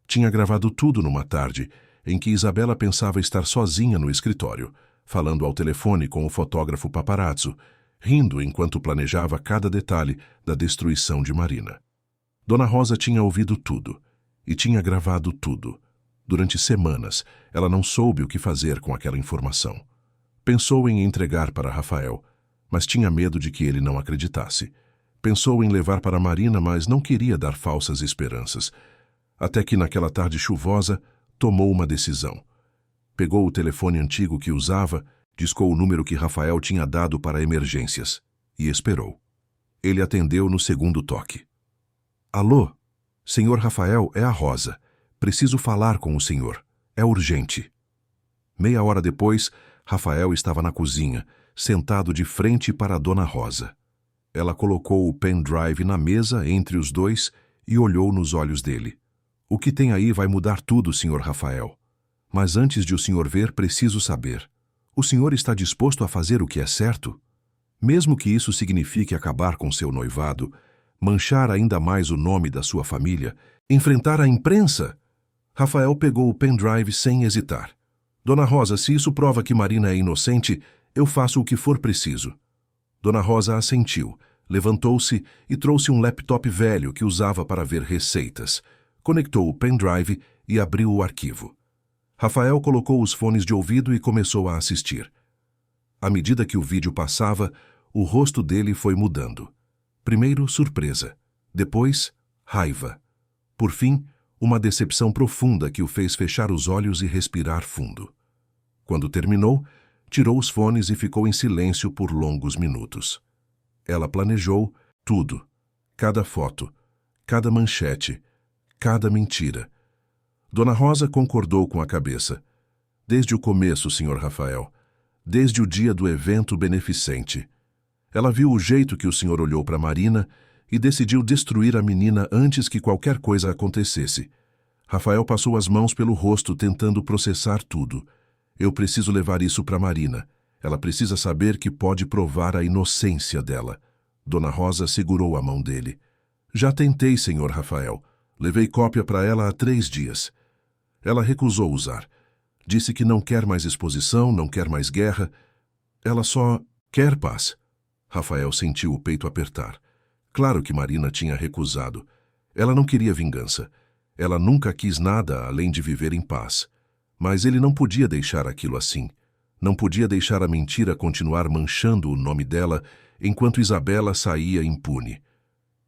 Tinha gravado tudo numa tarde em que Isabela pensava estar sozinha no escritório, falando ao telefone com o fotógrafo paparazzo, rindo enquanto planejava cada detalhe da destruição de Marina. Dona Rosa tinha ouvido tudo e tinha gravado tudo. Durante semanas, ela não soube o que fazer com aquela informação. Pensou em entregar para Rafael, mas tinha medo de que ele não acreditasse. Pensou em levar para Marina, mas não queria dar falsas esperanças. Até que naquela tarde chuvosa, tomou uma decisão. Pegou o telefone antigo que usava, discou o número que Rafael tinha dado para emergências e esperou. Ele atendeu no segundo toque. Alô? Senhor Rafael, é a Rosa. Preciso falar com o senhor. É urgente. Meia hora depois, Rafael estava na cozinha, sentado de frente para a Dona Rosa. Ela colocou o pendrive na mesa entre os dois e olhou nos olhos dele. O que tem aí vai mudar tudo, senhor Rafael. Mas antes de o senhor ver, preciso saber. O senhor está disposto a fazer o que é certo? Mesmo que isso signifique acabar com seu noivado, manchar ainda mais o nome da sua família, enfrentar a imprensa? Rafael pegou o pendrive sem hesitar. Dona Rosa, se isso prova que Marina é inocente, eu faço o que for preciso. Dona Rosa assentiu, levantou-se e trouxe um laptop velho que usava para ver receitas. Conectou o pendrive e abriu o arquivo. Rafael colocou os fones de ouvido e começou a assistir. À medida que o vídeo passava, o rosto dele foi mudando. Primeiro, surpresa. Depois, raiva. Por fim, uma decepção profunda que o fez fechar os olhos e respirar fundo. Quando terminou, tirou os fones e ficou em silêncio por longos minutos. Ela planejou tudo. Cada foto, cada manchete, cada mentira. Dona Rosa concordou com a cabeça. Desde o começo, senhor Rafael. Desde o dia do evento beneficente. Ela viu o jeito que o senhor olhou para Marina e decidiu destruir a menina antes que qualquer coisa acontecesse. Rafael passou as mãos pelo rosto tentando processar tudo. Eu preciso levar isso para Marina. Ela precisa saber que pode provar a inocência dela. Dona Rosa segurou a mão dele. Já tentei, senhor Rafael. Levei cópia para ela há 3 dias. Ela recusou usar. Disse que não quer mais exposição, não quer mais guerra. Ela só quer paz. Rafael sentiu o peito apertar. Claro que Marina tinha recusado. Ela não queria vingança. Ela nunca quis nada além de viver em paz. Mas ele não podia deixar aquilo assim. Não podia deixar a mentira continuar manchando o nome dela enquanto Isabela saía impune.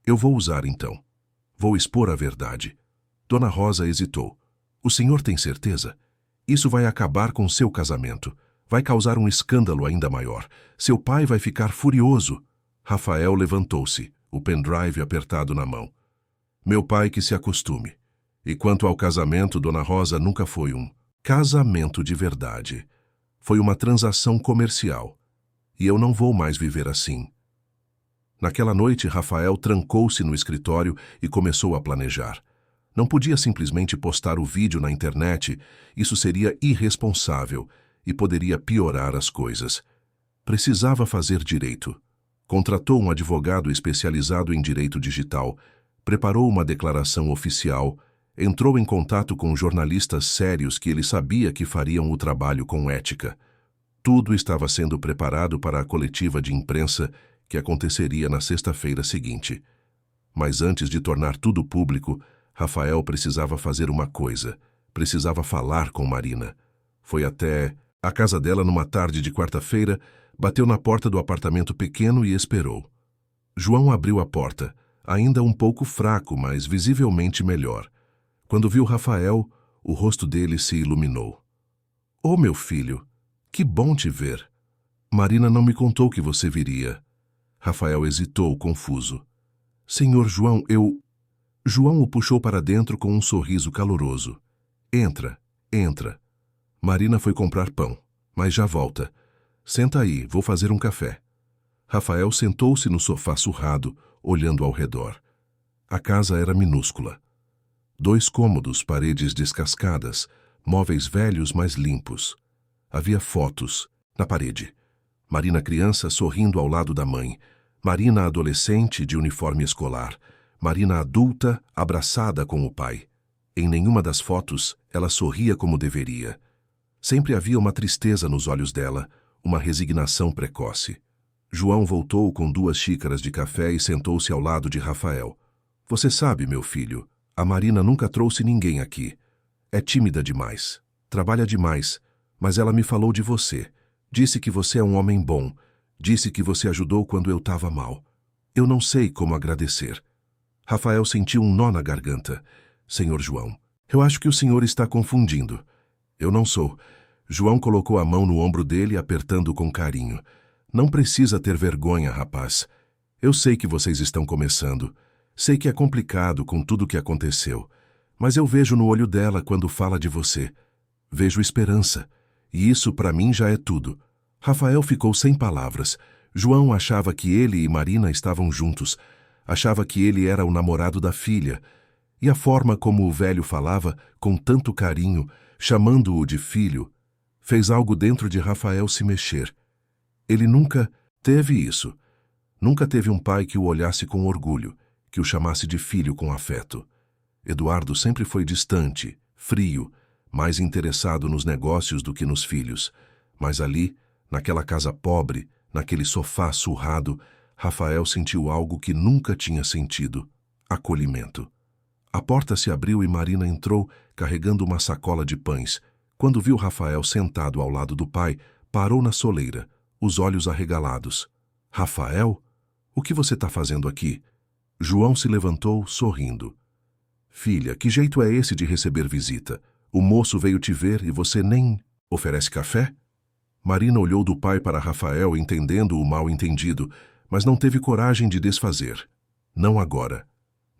Eu vou usar então. Vou expor a verdade. Dona Rosa hesitou. O senhor tem certeza? Isso vai acabar com seu casamento. Vai causar um escândalo ainda maior. Seu pai vai ficar furioso. Rafael levantou-se, o pendrive apertado na mão. Meu pai que se acostume. E quanto ao casamento, Dona Rosa nunca foi um casamento de verdade. Foi uma transação comercial. E eu não vou mais viver assim. Naquela noite, Rafael trancou-se no escritório e começou a planejar. Não podia simplesmente postar o vídeo na internet, isso seria irresponsável e poderia piorar as coisas. Precisava fazer direito. Contratou um advogado especializado em direito digital, preparou uma declaração oficial, entrou em contato com jornalistas sérios que ele sabia que fariam o trabalho com ética. Tudo estava sendo preparado para a coletiva de imprensa que aconteceria na sexta-feira seguinte. Mas antes de tornar tudo público, Rafael precisava fazer uma coisa. Precisava falar com Marina. Foi até a casa dela numa tarde de quarta-feira, bateu na porta do apartamento pequeno e esperou. João abriu a porta, ainda um pouco fraco, mas visivelmente melhor. Quando viu Rafael, o rosto dele se iluminou. « Oh, meu filho, que bom te ver. Marina não me contou que você viria. » Rafael hesitou, confuso. « Senhor João, eu... » João o puxou para dentro com um sorriso caloroso. « Entra, entra. » Marina foi comprar pão, mas já volta. Senta aí, vou fazer um café. Rafael sentou-se no sofá surrado, olhando ao redor. A casa era minúscula. 2 cômodos, paredes descascadas, móveis velhos mas limpos. Havia fotos na parede. Marina criança sorrindo ao lado da mãe. Marina adolescente de uniforme escolar. Marina adulta abraçada com o pai. Em nenhuma das fotos ela sorria como deveria. Sempre havia uma tristeza nos olhos dela, uma resignação precoce. João voltou com 2 xícaras de café e sentou-se ao lado de Rafael. « Você sabe, meu filho, a Marina nunca trouxe ninguém aqui. É tímida demais, trabalha demais, mas ela me falou de você. Disse que você é um homem bom, disse que você ajudou quando eu estava mal. Eu não sei como agradecer. » Rafael sentiu um nó na garganta. « Senhor João, eu acho que o senhor está confundindo. Eu não sou. » João colocou a mão no ombro dele, apertando com carinho. « Não precisa ter vergonha, rapaz. Eu sei que vocês estão começando. Sei que é complicado com tudo o que aconteceu. Mas eu vejo no olho dela quando fala de você. Vejo esperança. E isso para mim já é tudo. » Rafael ficou sem palavras. João achava que ele e Marina estavam juntos. Achava que ele era o namorado da filha. E a forma como o velho falava, com tanto carinho, chamando-o de filho, fez algo dentro de Rafael se mexer. Ele nunca teve isso. Nunca teve um pai que o olhasse com orgulho, que o chamasse de filho com afeto. Eduardo sempre foi distante, frio, mais interessado nos negócios do que nos filhos. Mas ali, naquela casa pobre, naquele sofá surrado, Rafael sentiu algo que nunca tinha sentido: acolhimento. A porta se abriu e Marina entrou, carregando uma sacola de pães. Quando viu Rafael sentado ao lado do pai, parou na soleira, os olhos arregalados. « Rafael, o que você está fazendo aqui? » João se levantou, sorrindo. « Filha, que jeito é esse de receber visita? O moço veio te ver e você nem oferece café? » Marina olhou do pai para Rafael, entendendo o mal-entendido, mas não teve coragem de desfazer. Não agora.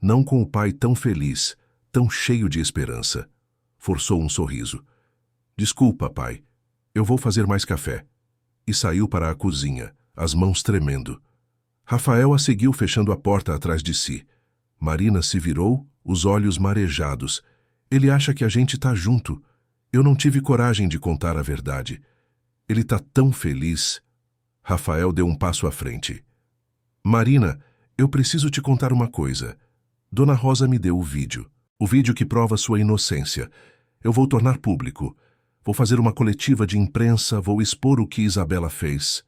Não com o pai tão feliz, tão cheio de esperança. Forçou um sorriso. « Desculpa, pai. Eu vou fazer mais café. » E saiu para a cozinha, as mãos tremendo. Rafael a seguiu fechando a porta atrás de si. Marina se virou, os olhos marejados. « Ele acha que a gente tá junto. Eu não tive coragem de contar a verdade. Ele tá tão feliz. » Rafael deu um passo à frente. « Marina, eu preciso te contar uma coisa. Dona Rosa me deu o vídeo que prova sua inocência. Eu vou tornar público. Vou fazer uma coletiva de imprensa, vou expor o que Isabela fez. »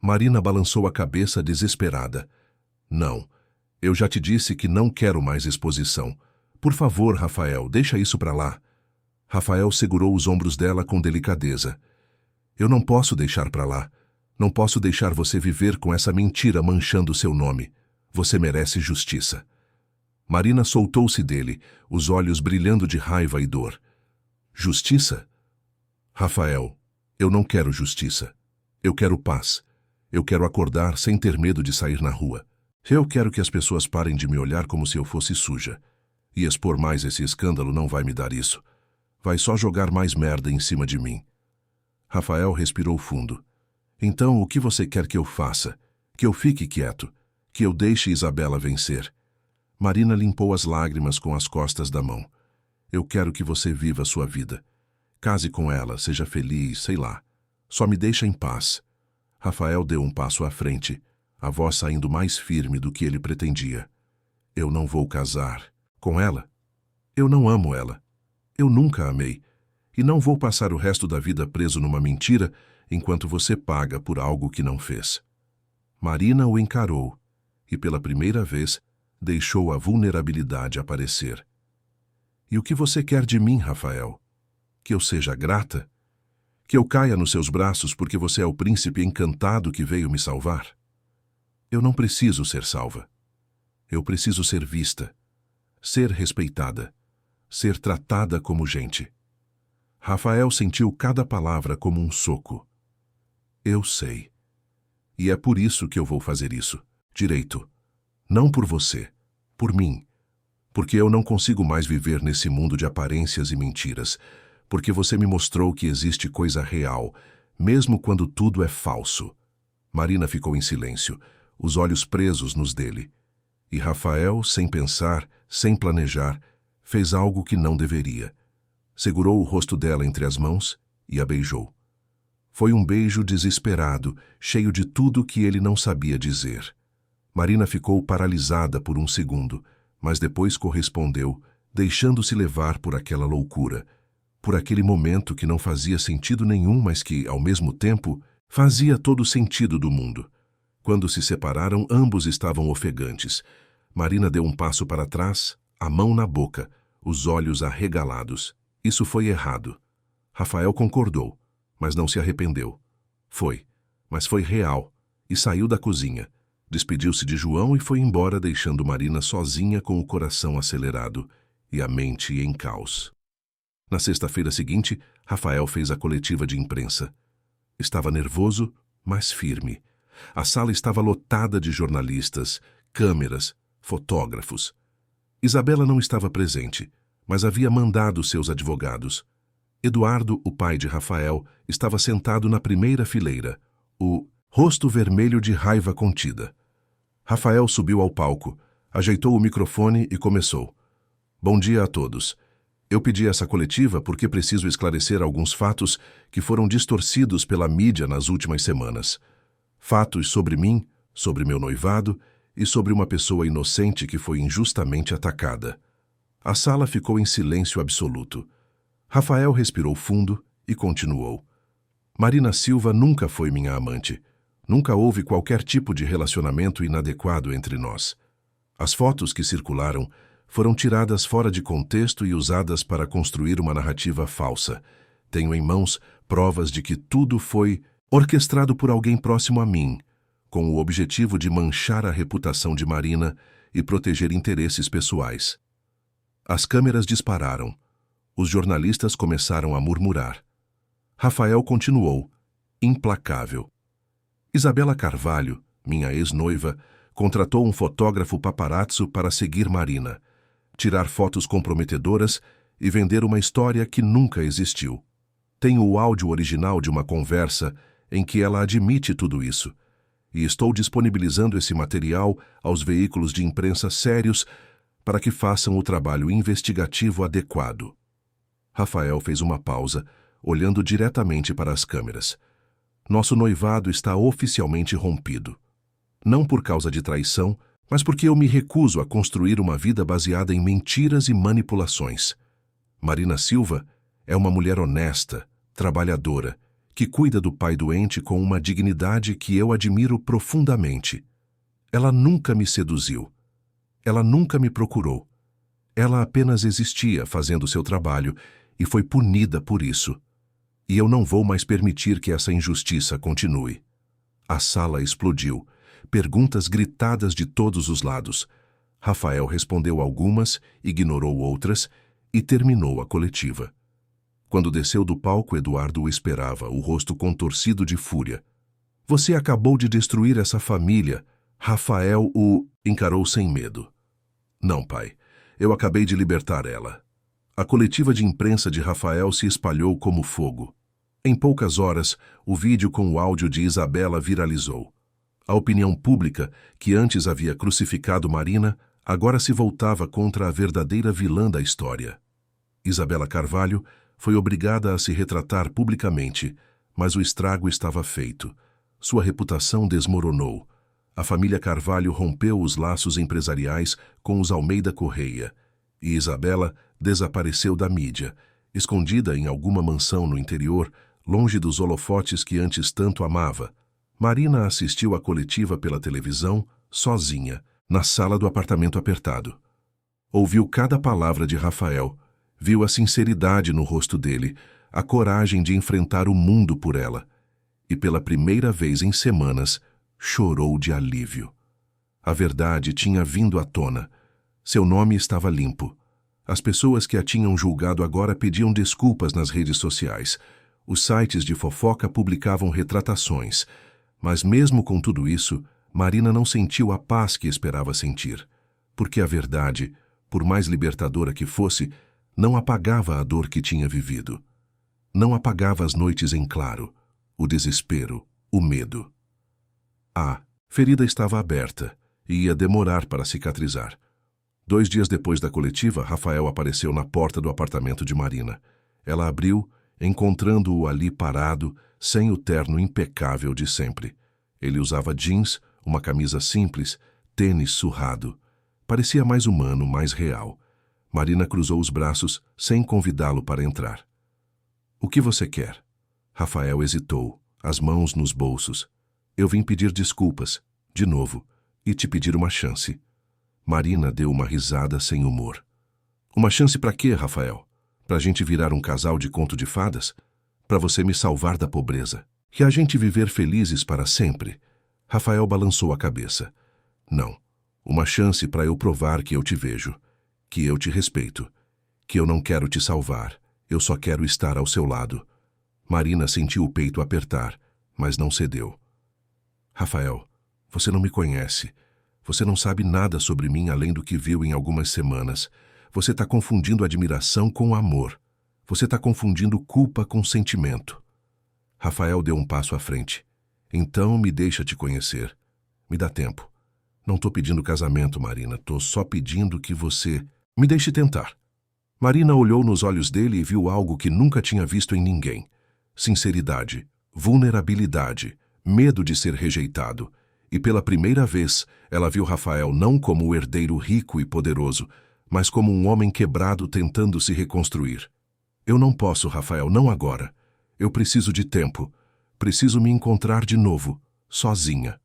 Marina balançou a cabeça desesperada. « Não, eu já te disse que não quero mais exposição. Por favor, Rafael, deixa isso para lá. » Rafael segurou os ombros dela com delicadeza. « Eu não posso deixar para lá. Não posso deixar você viver com essa mentira manchando seu nome. Você merece justiça. » Marina soltou-se dele, os olhos brilhando de raiva e dor. « Justiça? Rafael, eu não quero justiça. Eu quero paz. Eu quero acordar sem ter medo de sair na rua. Eu quero que as pessoas parem de me olhar como se eu fosse suja. E expor mais esse escândalo não vai me dar isso. Vai só jogar mais merda em cima de mim. » Rafael respirou fundo. « Então, o que você quer que eu faça? Que eu fique quieto? Que eu deixe Isabela vencer? » Marina limpou as lágrimas com as costas da mão. « Eu quero que você viva a sua vida. Case com ela, seja feliz, sei lá. Só me deixa em paz. » Rafael deu um passo à frente, a voz saindo mais firme do que ele pretendia. « Eu não vou casar. Com ela? Eu não amo ela. Eu nunca amei. E não vou passar o resto da vida preso numa mentira enquanto você paga por algo que não fez. Marina o encarou e, pela primeira vez, deixou a vulnerabilidade aparecer. E o que você quer de mim, Rafael? Que eu seja grata? Que eu caia nos seus braços porque você é o príncipe encantado que veio me salvar? Eu não preciso ser salva. Eu preciso ser vista, ser respeitada, ser tratada como gente. Rafael sentiu cada palavra como um soco. Eu sei. E é por isso que eu vou fazer isso, direito. Não por você, por mim. Porque eu não consigo mais viver nesse mundo de aparências e mentiras. Porque você me mostrou que existe coisa real, mesmo quando tudo é falso. Marina ficou em silêncio, os olhos presos nos dele. E Rafael, sem pensar, sem planejar, fez algo que não deveria. Segurou o rosto dela entre as mãos e a beijou. Foi um beijo desesperado, cheio de tudo que ele não sabia dizer. Marina ficou paralisada por um segundo, mas depois correspondeu, deixando-se levar por aquela loucura, por aquele momento que não fazia sentido nenhum, mas que, ao mesmo tempo, fazia todo o sentido do mundo. Quando se separaram, ambos estavam ofegantes. Marina deu um passo para trás, a mão na boca, os olhos arregalados. Isso foi errado. Rafael concordou, mas não se arrependeu. Mas foi real, e saiu da cozinha. Despediu-se de João e foi embora, deixando Marina sozinha com o coração acelerado e a mente em caos. Na sexta-feira seguinte, Rafael fez a coletiva de imprensa. Estava nervoso, mas firme. A sala estava lotada de jornalistas, câmeras, fotógrafos. Isabela não estava presente, mas havia mandado seus advogados. Eduardo, o pai de Rafael, estava sentado na primeira fileira, o rosto vermelho de raiva contida. Rafael subiu ao palco, ajeitou o microfone e começou. Bom dia a todos. Eu pedi essa coletiva porque preciso esclarecer alguns fatos que foram distorcidos pela mídia nas últimas semanas. Fatos sobre mim, sobre meu noivado e sobre uma pessoa inocente que foi injustamente atacada. A sala ficou em silêncio absoluto. Rafael respirou fundo e continuou. Marina Silva nunca foi minha amante. Nunca houve qualquer tipo de relacionamento inadequado entre nós. As fotos que circularam foram tiradas fora de contexto e usadas para construir uma narrativa falsa. Tenho em mãos provas de que tudo foi orquestrado por alguém próximo a mim, com o objetivo de manchar a reputação de Marina e proteger interesses pessoais. As câmeras dispararam. Os jornalistas começaram a murmurar. Rafael continuou, implacável. Isabela Carvalho, minha ex-noiva, contratou um fotógrafo paparazzo para seguir Marina, tirar fotos comprometedoras e vender uma história que nunca existiu. Tenho o áudio original de uma conversa em que ela admite tudo isso, e estou disponibilizando esse material aos veículos de imprensa sérios para que façam o trabalho investigativo adequado. Rafael fez uma pausa, olhando diretamente para as câmeras. Nosso noivado está oficialmente rompido. Não por causa de traição, mas porque eu me recuso a construir uma vida baseada em mentiras e manipulações. Marina Silva é uma mulher honesta, trabalhadora, que cuida do pai doente com uma dignidade que eu admiro profundamente. Ela nunca me seduziu. Ela nunca me procurou. Ela apenas existia fazendo seu trabalho e foi punida por isso. E eu não vou mais permitir que essa injustiça continue. A sala explodiu. Perguntas gritadas de todos os lados. Rafael respondeu algumas, ignorou outras e terminou a coletiva. Quando desceu do palco, Eduardo o esperava, o rosto contorcido de fúria. Você acabou de destruir essa família. Rafael o encarou sem medo. Não, pai. Eu acabei de libertar ela. A coletiva de imprensa de Rafael se espalhou como fogo. Em poucas horas, o vídeo com o áudio de Isabela viralizou. A opinião pública, que antes havia crucificado Marina, agora se voltava contra a verdadeira vilã da história. Isabela Carvalho foi obrigada a se retratar publicamente, mas o estrago estava feito. Sua reputação desmoronou. A família Carvalho rompeu os laços empresariais com os Almeida Correia, e Isabela desapareceu da mídia, Escondida em alguma mansão no interior, longe dos holofotes que antes tanto amava, Marina assistiu à coletiva pela televisão, sozinha, na sala do apartamento apertado. Ouviu cada palavra de Rafael, viu a sinceridade no rosto dele, a coragem de enfrentar o mundo por ela, e pela primeira vez em semanas, chorou de alívio. A verdade tinha vindo à tona. Seu nome estava limpo. As pessoas que a tinham julgado agora pediam desculpas nas redes sociais. Os sites de fofoca publicavam retratações. Mas mesmo com tudo isso, Marina não sentiu a paz que esperava sentir. Porque a verdade, por mais libertadora que fosse, não apagava a dor que tinha vivido. Não apagava as noites em claro, o desespero, o medo. A ferida estava aberta e ia demorar para cicatrizar. 2 dias depois da coletiva, Rafael apareceu na porta do apartamento de Marina. Ela abriu, encontrando-o ali parado, sem o terno impecável de sempre. Ele usava jeans, uma camisa simples, tênis surrado. Parecia mais humano, mais real. Marina cruzou os braços, sem convidá-lo para entrar. "O que você quer?" Rafael hesitou, as mãos nos bolsos. "Eu vim pedir desculpas, de novo, e te pedir uma chance." Marina deu uma risada sem humor. "Uma chance para quê, Rafael? Pra gente virar um casal de conto de fadas? Pra você me salvar da pobreza? E a gente viver felizes para sempre?" Rafael balançou a cabeça. "Não. Uma chance para eu provar que eu te vejo, que eu te respeito, que eu não quero te salvar, eu só quero estar ao seu lado." Marina sentiu o peito apertar, mas não cedeu. "Rafael, você não me conhece. Você não sabe nada sobre mim além do que viu em algumas semanas. Você está confundindo admiração com amor. Você está confundindo culpa com sentimento." Rafael deu um passo à frente. "Então me deixa te conhecer. Me dá tempo. Não estou pedindo casamento, Marina. Estou só pedindo que você me deixe tentar." Marina olhou nos olhos dele e viu algo que nunca tinha visto em ninguém. Sinceridade, vulnerabilidade, medo de ser rejeitado. E pela primeira vez, ela viu Rafael não como o herdeiro rico e poderoso, mas como um homem quebrado tentando se reconstruir. "Eu não posso, Rafael, não agora. Eu preciso de tempo. Preciso me encontrar de novo, sozinha."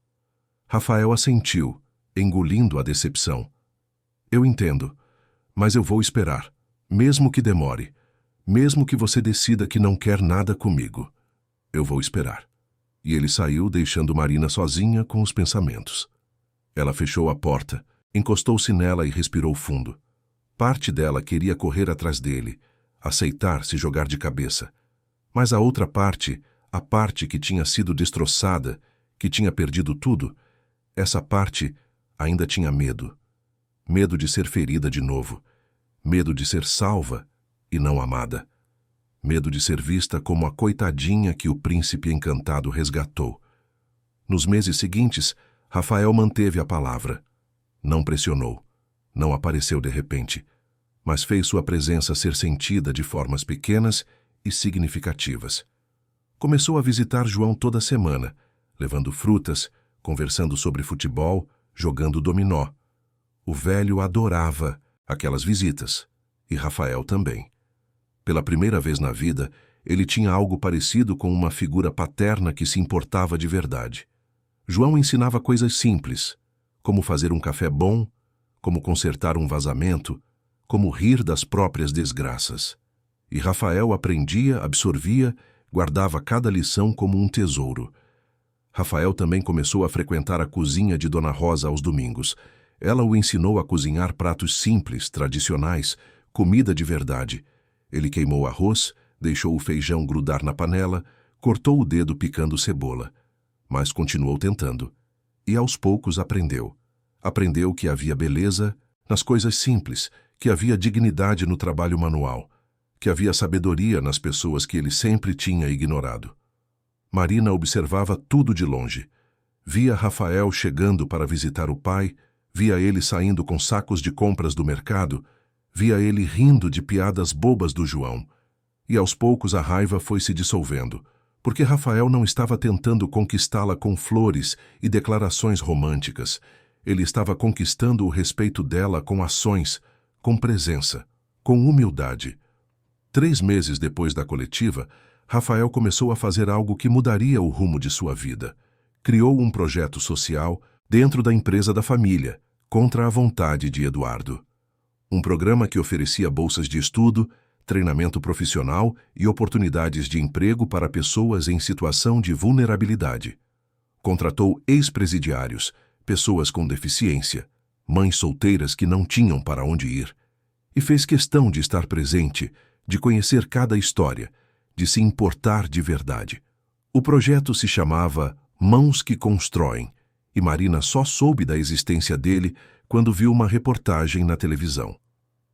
Rafael assentiu, engolindo a decepção. "Eu entendo, mas eu vou esperar, mesmo que demore, mesmo que você decida que não quer nada comigo. Eu vou esperar." E ele saiu, deixando Marina sozinha com os pensamentos. Ela fechou a porta, encostou-se nela e respirou fundo. Parte dela queria correr atrás dele, aceitar se jogar de cabeça. Mas a outra parte, a parte que tinha sido destroçada, que tinha perdido tudo, essa parte ainda tinha medo. Medo de ser ferida de novo. Medo de ser salva e não amada. Medo de ser vista como a coitadinha que o príncipe encantado resgatou. Nos meses seguintes, Rafael manteve a palavra. Não pressionou. Não apareceu de repente. Mas fez sua presença ser sentida de formas pequenas e significativas. Começou a visitar João toda semana, levando frutas, conversando sobre futebol, jogando dominó. O velho adorava aquelas visitas, e Rafael também. Pela primeira vez na vida, ele tinha algo parecido com uma figura paterna que se importava de verdade. João ensinava coisas simples, como fazer um café bom, como consertar um vazamento, como rir das próprias desgraças. E Rafael aprendia, absorvia, guardava cada lição como um tesouro. Rafael também começou a frequentar a cozinha de Dona Rosa aos domingos. Ela o ensinou a cozinhar pratos simples, tradicionais, comida de verdade. Ele queimou arroz, deixou o feijão grudar na panela, cortou o dedo picando cebola. Mas continuou tentando. E aos poucos aprendeu. Aprendeu que havia beleza nas coisas simples, que havia dignidade no trabalho manual, que havia sabedoria nas pessoas que ele sempre tinha ignorado. Marina observava tudo de longe. Via Rafael chegando para visitar o pai, via ele saindo com sacos de compras do mercado, via ele rindo de piadas bobas do João. E aos poucos a raiva foi se dissolvendo, porque Rafael não estava tentando conquistá-la com flores e declarações românticas. Ele estava conquistando o respeito dela com ações, com presença, com humildade. 3 meses depois da coletiva, Rafael começou a fazer algo que mudaria o rumo de sua vida. Criou um projeto social dentro da empresa da família, contra a vontade de Eduardo. Um programa que oferecia bolsas de estudo, treinamento profissional e oportunidades de emprego para pessoas em situação de vulnerabilidade. Contratou ex-presidiários, pessoas com deficiência, mães solteiras que não tinham para onde ir, e fez questão de estar presente, de conhecer cada história, de se importar de verdade. O projeto se chamava Mãos que Constroem, e Marina só soube da existência dele quando viu uma reportagem na televisão.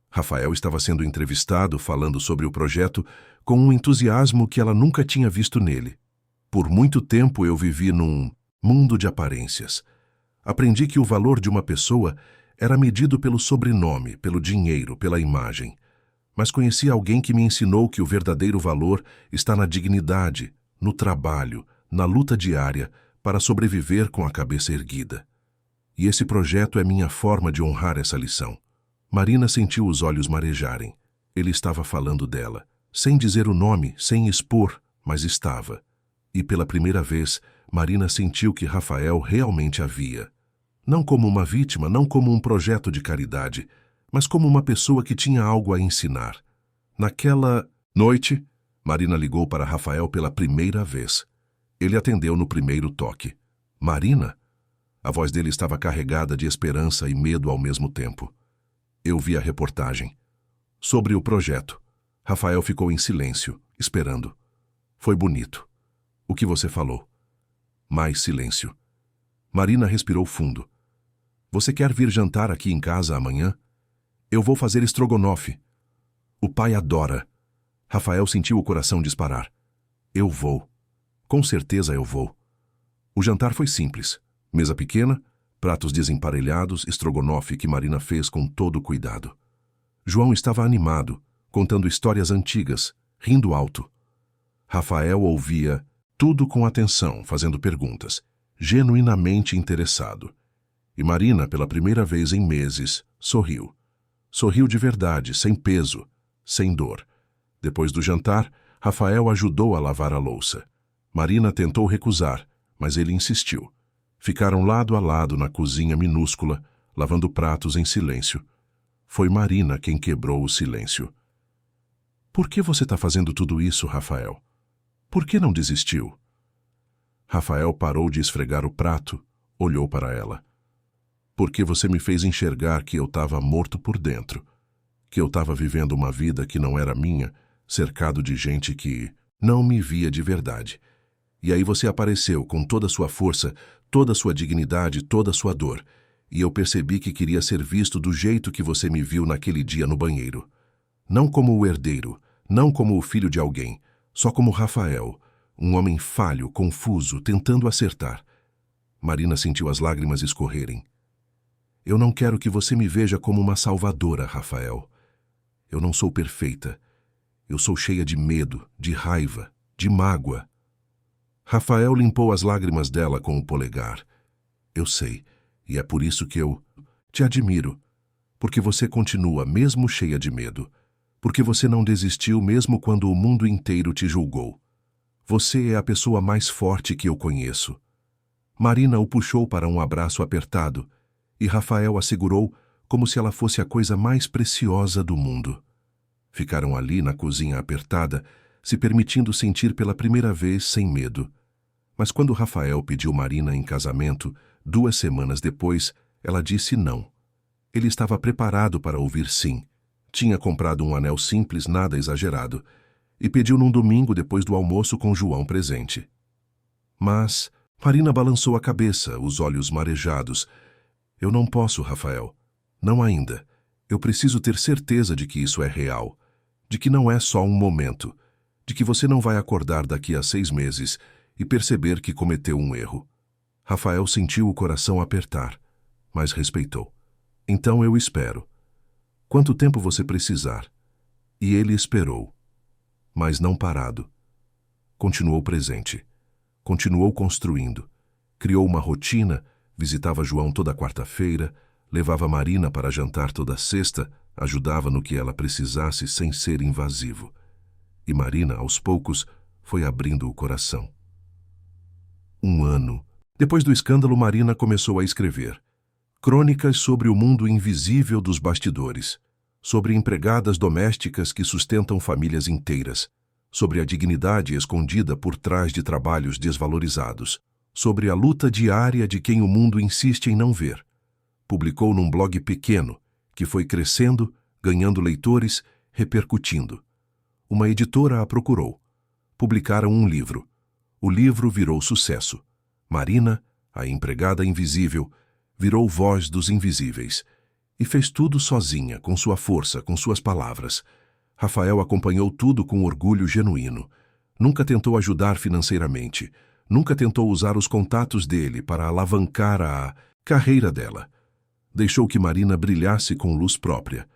Rafael estava sendo entrevistado falando sobre o projeto com um entusiasmo que ela nunca tinha visto nele. Por muito tempo eu vivi num mundo de aparências. Aprendi que o valor de uma pessoa era medido pelo sobrenome, pelo dinheiro, pela imagem. Mas conheci alguém que me ensinou que o verdadeiro valor está na dignidade, no trabalho, na luta diária para sobreviver com a cabeça erguida. E esse projeto é minha forma de honrar essa lição. Marina sentiu os olhos marejarem. Ele estava falando dela, sem dizer o nome, sem expor, mas estava. E pela primeira vez, Marina sentiu que Rafael realmente a via. Não como uma vítima, não como um projeto de caridade, mas como uma pessoa que tinha algo a ensinar. Naquela noite, Marina ligou para Rafael pela primeira vez. Ele atendeu no primeiro toque. Marina? A voz dele estava carregada de esperança e medo ao mesmo tempo. Eu vi a reportagem. Sobre o projeto. Rafael ficou em silêncio, esperando. Foi bonito. O que você falou? Mais silêncio. Marina respirou fundo. Você quer vir jantar aqui em casa amanhã? Eu vou fazer estrogonofe. O pai adora. Rafael sentiu o coração disparar. Eu vou. Com certeza eu vou. O jantar foi simples. Mesa pequena, pratos desemparelhados, estrogonofe que Marina fez com todo cuidado. João estava animado, contando histórias antigas, rindo alto. Rafael ouvia tudo com atenção, fazendo perguntas, genuinamente interessado. E Marina, pela primeira vez em meses, sorriu. Sorriu de verdade, sem peso, sem dor. Depois do jantar, Rafael ajudou a lavar a louça. Marina tentou recusar, mas ele insistiu. Ficaram lado a lado na cozinha minúscula, lavando pratos em silêncio. Foi Marina quem quebrou o silêncio. Por que você está fazendo tudo isso, Rafael? Por que não desistiu? Rafael parou de esfregar o prato, olhou para ela. Porque você me fez enxergar que eu estava morto por dentro, que eu estava vivendo uma vida que não era minha, cercado de gente que não me via de verdade. E aí você apareceu com toda a sua força, toda a sua dignidade, toda a sua dor, e eu percebi que queria ser visto do jeito que você me viu naquele dia no banheiro. Não como o herdeiro, não como o filho de alguém, só como Rafael, um homem falho, confuso, tentando acertar. Marina sentiu as lágrimas escorrerem. Eu não quero que você me veja como uma salvadora, Rafael. Eu não sou perfeita. Eu sou cheia de medo, de raiva, de mágoa. Rafael limpou as lágrimas dela com o polegar. Eu sei, e é por isso que eu te admiro. Porque você continua mesmo cheia de medo. Porque você não desistiu mesmo quando o mundo inteiro te julgou. Você é a pessoa mais forte que eu conheço. Marina o puxou para um abraço apertado, e Rafael a segurou como se ela fosse a coisa mais preciosa do mundo. Ficaram ali na cozinha apertada, se permitindo sentir pela primeira vez sem medo. Mas quando Rafael pediu Marina em casamento, 2 semanas depois, ela disse não. Ele estava preparado para ouvir sim. Tinha comprado um anel simples, nada exagerado, e pediu num domingo depois do almoço com João presente. Mas Marina balançou a cabeça, os olhos marejados. Eu não posso, Rafael. Não ainda. Eu preciso ter certeza de que isso é real, de que não é só um momento, de que você não vai acordar daqui a 6 meses e perceber que cometeu um erro. Rafael sentiu o coração apertar, mas respeitou. Então eu espero. Quanto tempo você precisar? E ele esperou, mas não parado. Continuou presente. Continuou construindo. Criou uma rotina, visitava João toda quarta-feira, levava Marina para jantar toda sexta, ajudava no que ela precisasse sem ser invasivo. E Marina, aos poucos, foi abrindo o coração. 1 ano. Depois do escândalo, Marina começou a escrever crônicas sobre o mundo invisível dos bastidores, sobre empregadas domésticas que sustentam famílias inteiras, sobre a dignidade escondida por trás de trabalhos desvalorizados, sobre a luta diária de quem o mundo insiste em não ver. Publicou num blog pequeno, que foi crescendo, ganhando leitores, repercutindo. Uma editora a procurou. Publicaram um livro. O livro virou sucesso. Marina, a empregada invisível, virou voz dos invisíveis. E fez tudo sozinha, com sua força, com suas palavras. Rafael acompanhou tudo com orgulho genuíno. Nunca tentou ajudar financeiramente. Nunca tentou usar os contatos dele para alavancar a carreira dela. Deixou que Marina brilhasse com luz própria.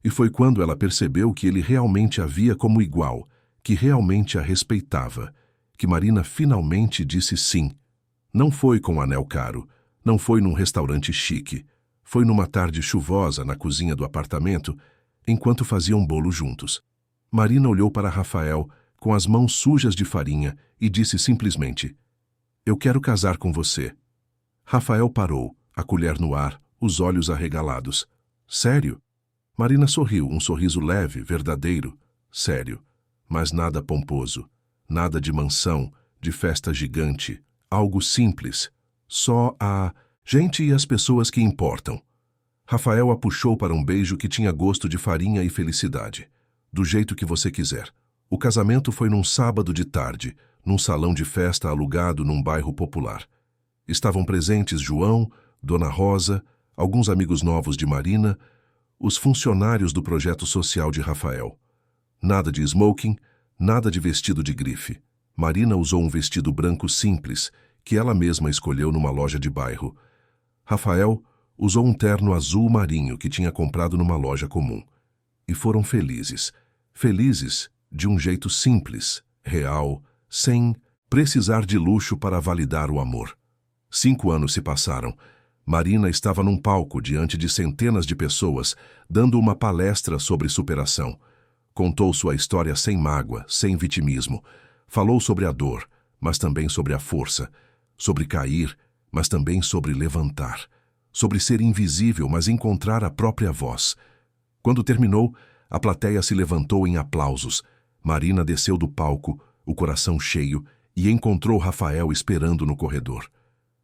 E foi quando ela percebeu que ele realmente a via como igual, que realmente a respeitava, que Marina finalmente disse sim. Não foi com um anel caro, não foi num restaurante chique, foi numa tarde chuvosa na cozinha do apartamento, enquanto faziam bolo juntos. Marina olhou para Rafael com as mãos sujas de farinha e disse simplesmente: "Eu quero casar com você." Rafael parou, a colher no ar, os olhos arregalados. "Sério?" Marina sorriu, um sorriso leve, verdadeiro, sério, mas nada pomposo, nada de mansão, de festa gigante, algo simples, só a gente e as pessoas que importam. Rafael a puxou para um beijo que tinha gosto de farinha e felicidade. "Do jeito que você quiser." O casamento foi num sábado de tarde, num salão de festa alugado num bairro popular. Estavam presentes João, Dona Rosa, alguns amigos novos de Marina, os funcionários do projeto social de Rafael. Nada de smoking, nada de vestido de grife. Marina usou um vestido branco simples, que ela mesma escolheu numa loja de bairro. Rafael usou um terno azul marinho que tinha comprado numa loja comum. E foram felizes. Felizes de um jeito simples, real, sem precisar de luxo para validar o amor. 5 anos se passaram. Marina estava num palco diante de centenas de pessoas, dando uma palestra sobre superação. Contou sua história sem mágoa, sem vitimismo. Falou sobre a dor, mas também sobre a força. Sobre cair, mas também sobre levantar. Sobre ser invisível, mas encontrar a própria voz. Quando terminou, a plateia se levantou em aplausos. Marina desceu do palco, o coração cheio, e encontrou Rafael esperando no corredor.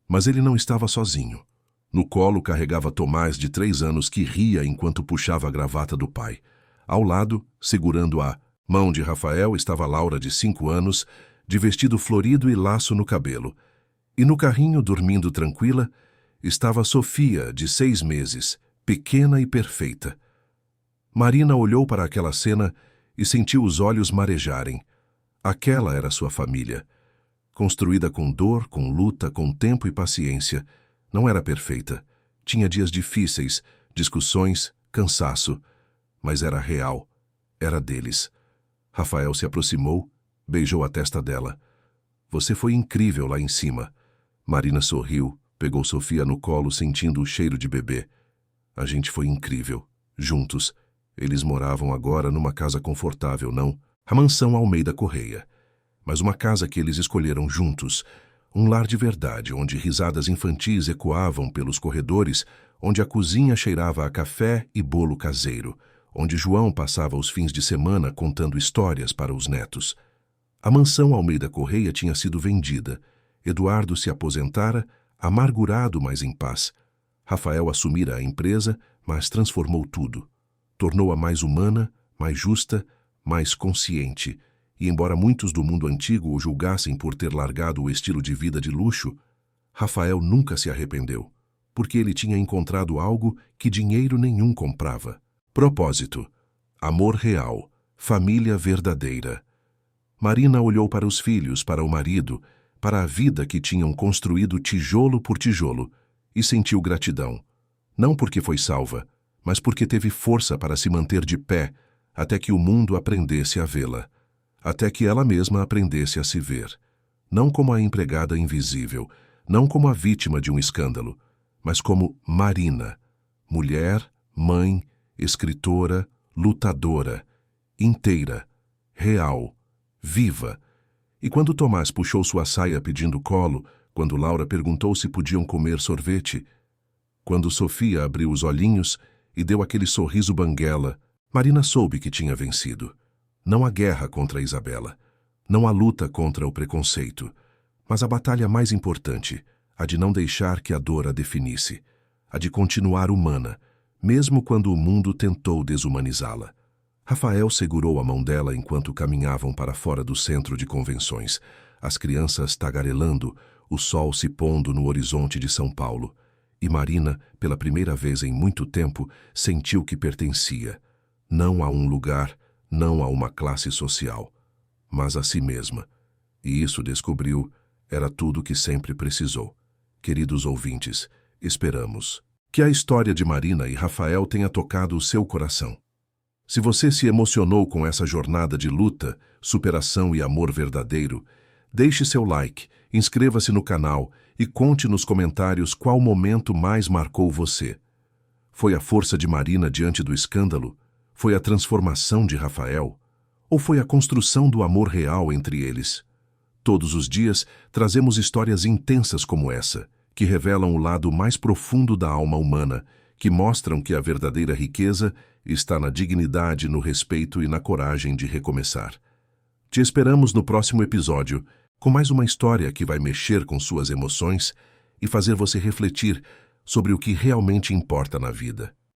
Mas ele não estava sozinho. No colo carregava Tomás, de 3 anos, que ria enquanto puxava a gravata do pai. Ao lado, segurando a mão de Rafael, estava Laura, de 5 anos, de vestido florido e laço no cabelo. E no carrinho, dormindo tranquila, estava Sofia, de 6 meses, pequena e perfeita. Marina olhou para aquela cena e sentiu os olhos marejarem. Aquela era sua família. Construída com dor, com luta, com tempo e paciência. Não era perfeita. Tinha dias difíceis, discussões, cansaço. Mas era real. Era deles. Rafael se aproximou, beijou a testa dela. "Você foi incrível lá em cima." Marina sorriu, pegou Sofia no colo, sentindo o cheiro de bebê. "A gente foi incrível. Juntos." Eles moravam agora numa casa confortável, não? A mansão Almeida Correia. Mas uma casa que eles escolheram juntos. Um lar de verdade, onde risadas infantis ecoavam pelos corredores, onde a cozinha cheirava a café e bolo caseiro, onde João passava os fins de semana contando histórias para os netos. A mansão Almeida Correia tinha sido vendida. Eduardo se aposentara, amargurado, mas em paz. Rafael assumira a empresa, mas transformou tudo. Tornou-a mais humana, mais justa, mais consciente. E embora muitos do mundo antigo o julgassem por ter largado o estilo de vida de luxo, Rafael nunca se arrependeu, porque ele tinha encontrado algo que dinheiro nenhum comprava. Propósito, amor real, família verdadeira. Marina olhou para os filhos, para o marido, para a vida que tinham construído tijolo por tijolo, e sentiu gratidão. Não porque foi salva, mas porque teve força para se manter de pé até que o mundo aprendesse a vê-la, até que ela mesma aprendesse a se ver, não como a empregada invisível, não como a vítima de um escândalo, mas como Marina, mulher, mãe, escritora, lutadora, inteira, real, viva. E quando Tomás puxou sua saia pedindo colo, quando Laura perguntou se podiam comer sorvete, quando Sofia abriu os olhinhos e deu aquele sorriso banguela, Marina soube que tinha vencido. Não a guerra contra Isabela, não a luta contra o preconceito, mas a batalha mais importante, a de não deixar que a dor a definisse, a de continuar humana, mesmo quando o mundo tentou desumanizá-la. Rafael segurou a mão dela enquanto caminhavam para fora do centro de convenções, as crianças tagarelando, o sol se pondo no horizonte de São Paulo. E Marina, pela primeira vez em muito tempo, sentiu que pertencia, não a um lugar, não a uma classe social, mas a si mesma. E isso, descobriu, era tudo que sempre precisou. Queridos ouvintes, esperamos que a história de Marina e Rafael tenha tocado o seu coração. Se você se emocionou com essa jornada de luta, superação e amor verdadeiro, deixe seu like, inscreva-se no canal e conte nos comentários qual momento mais marcou você. Foi a força de Marina diante do escândalo? Foi a transformação de Rafael? Ou foi a construção do amor real entre eles? Todos os dias trazemos histórias intensas como essa, que revelam o lado mais profundo da alma humana, que mostram que a verdadeira riqueza está na dignidade, no respeito e na coragem de recomeçar. Te esperamos no próximo episódio, com mais uma história que vai mexer com suas emoções e fazer você refletir sobre o que realmente importa na vida.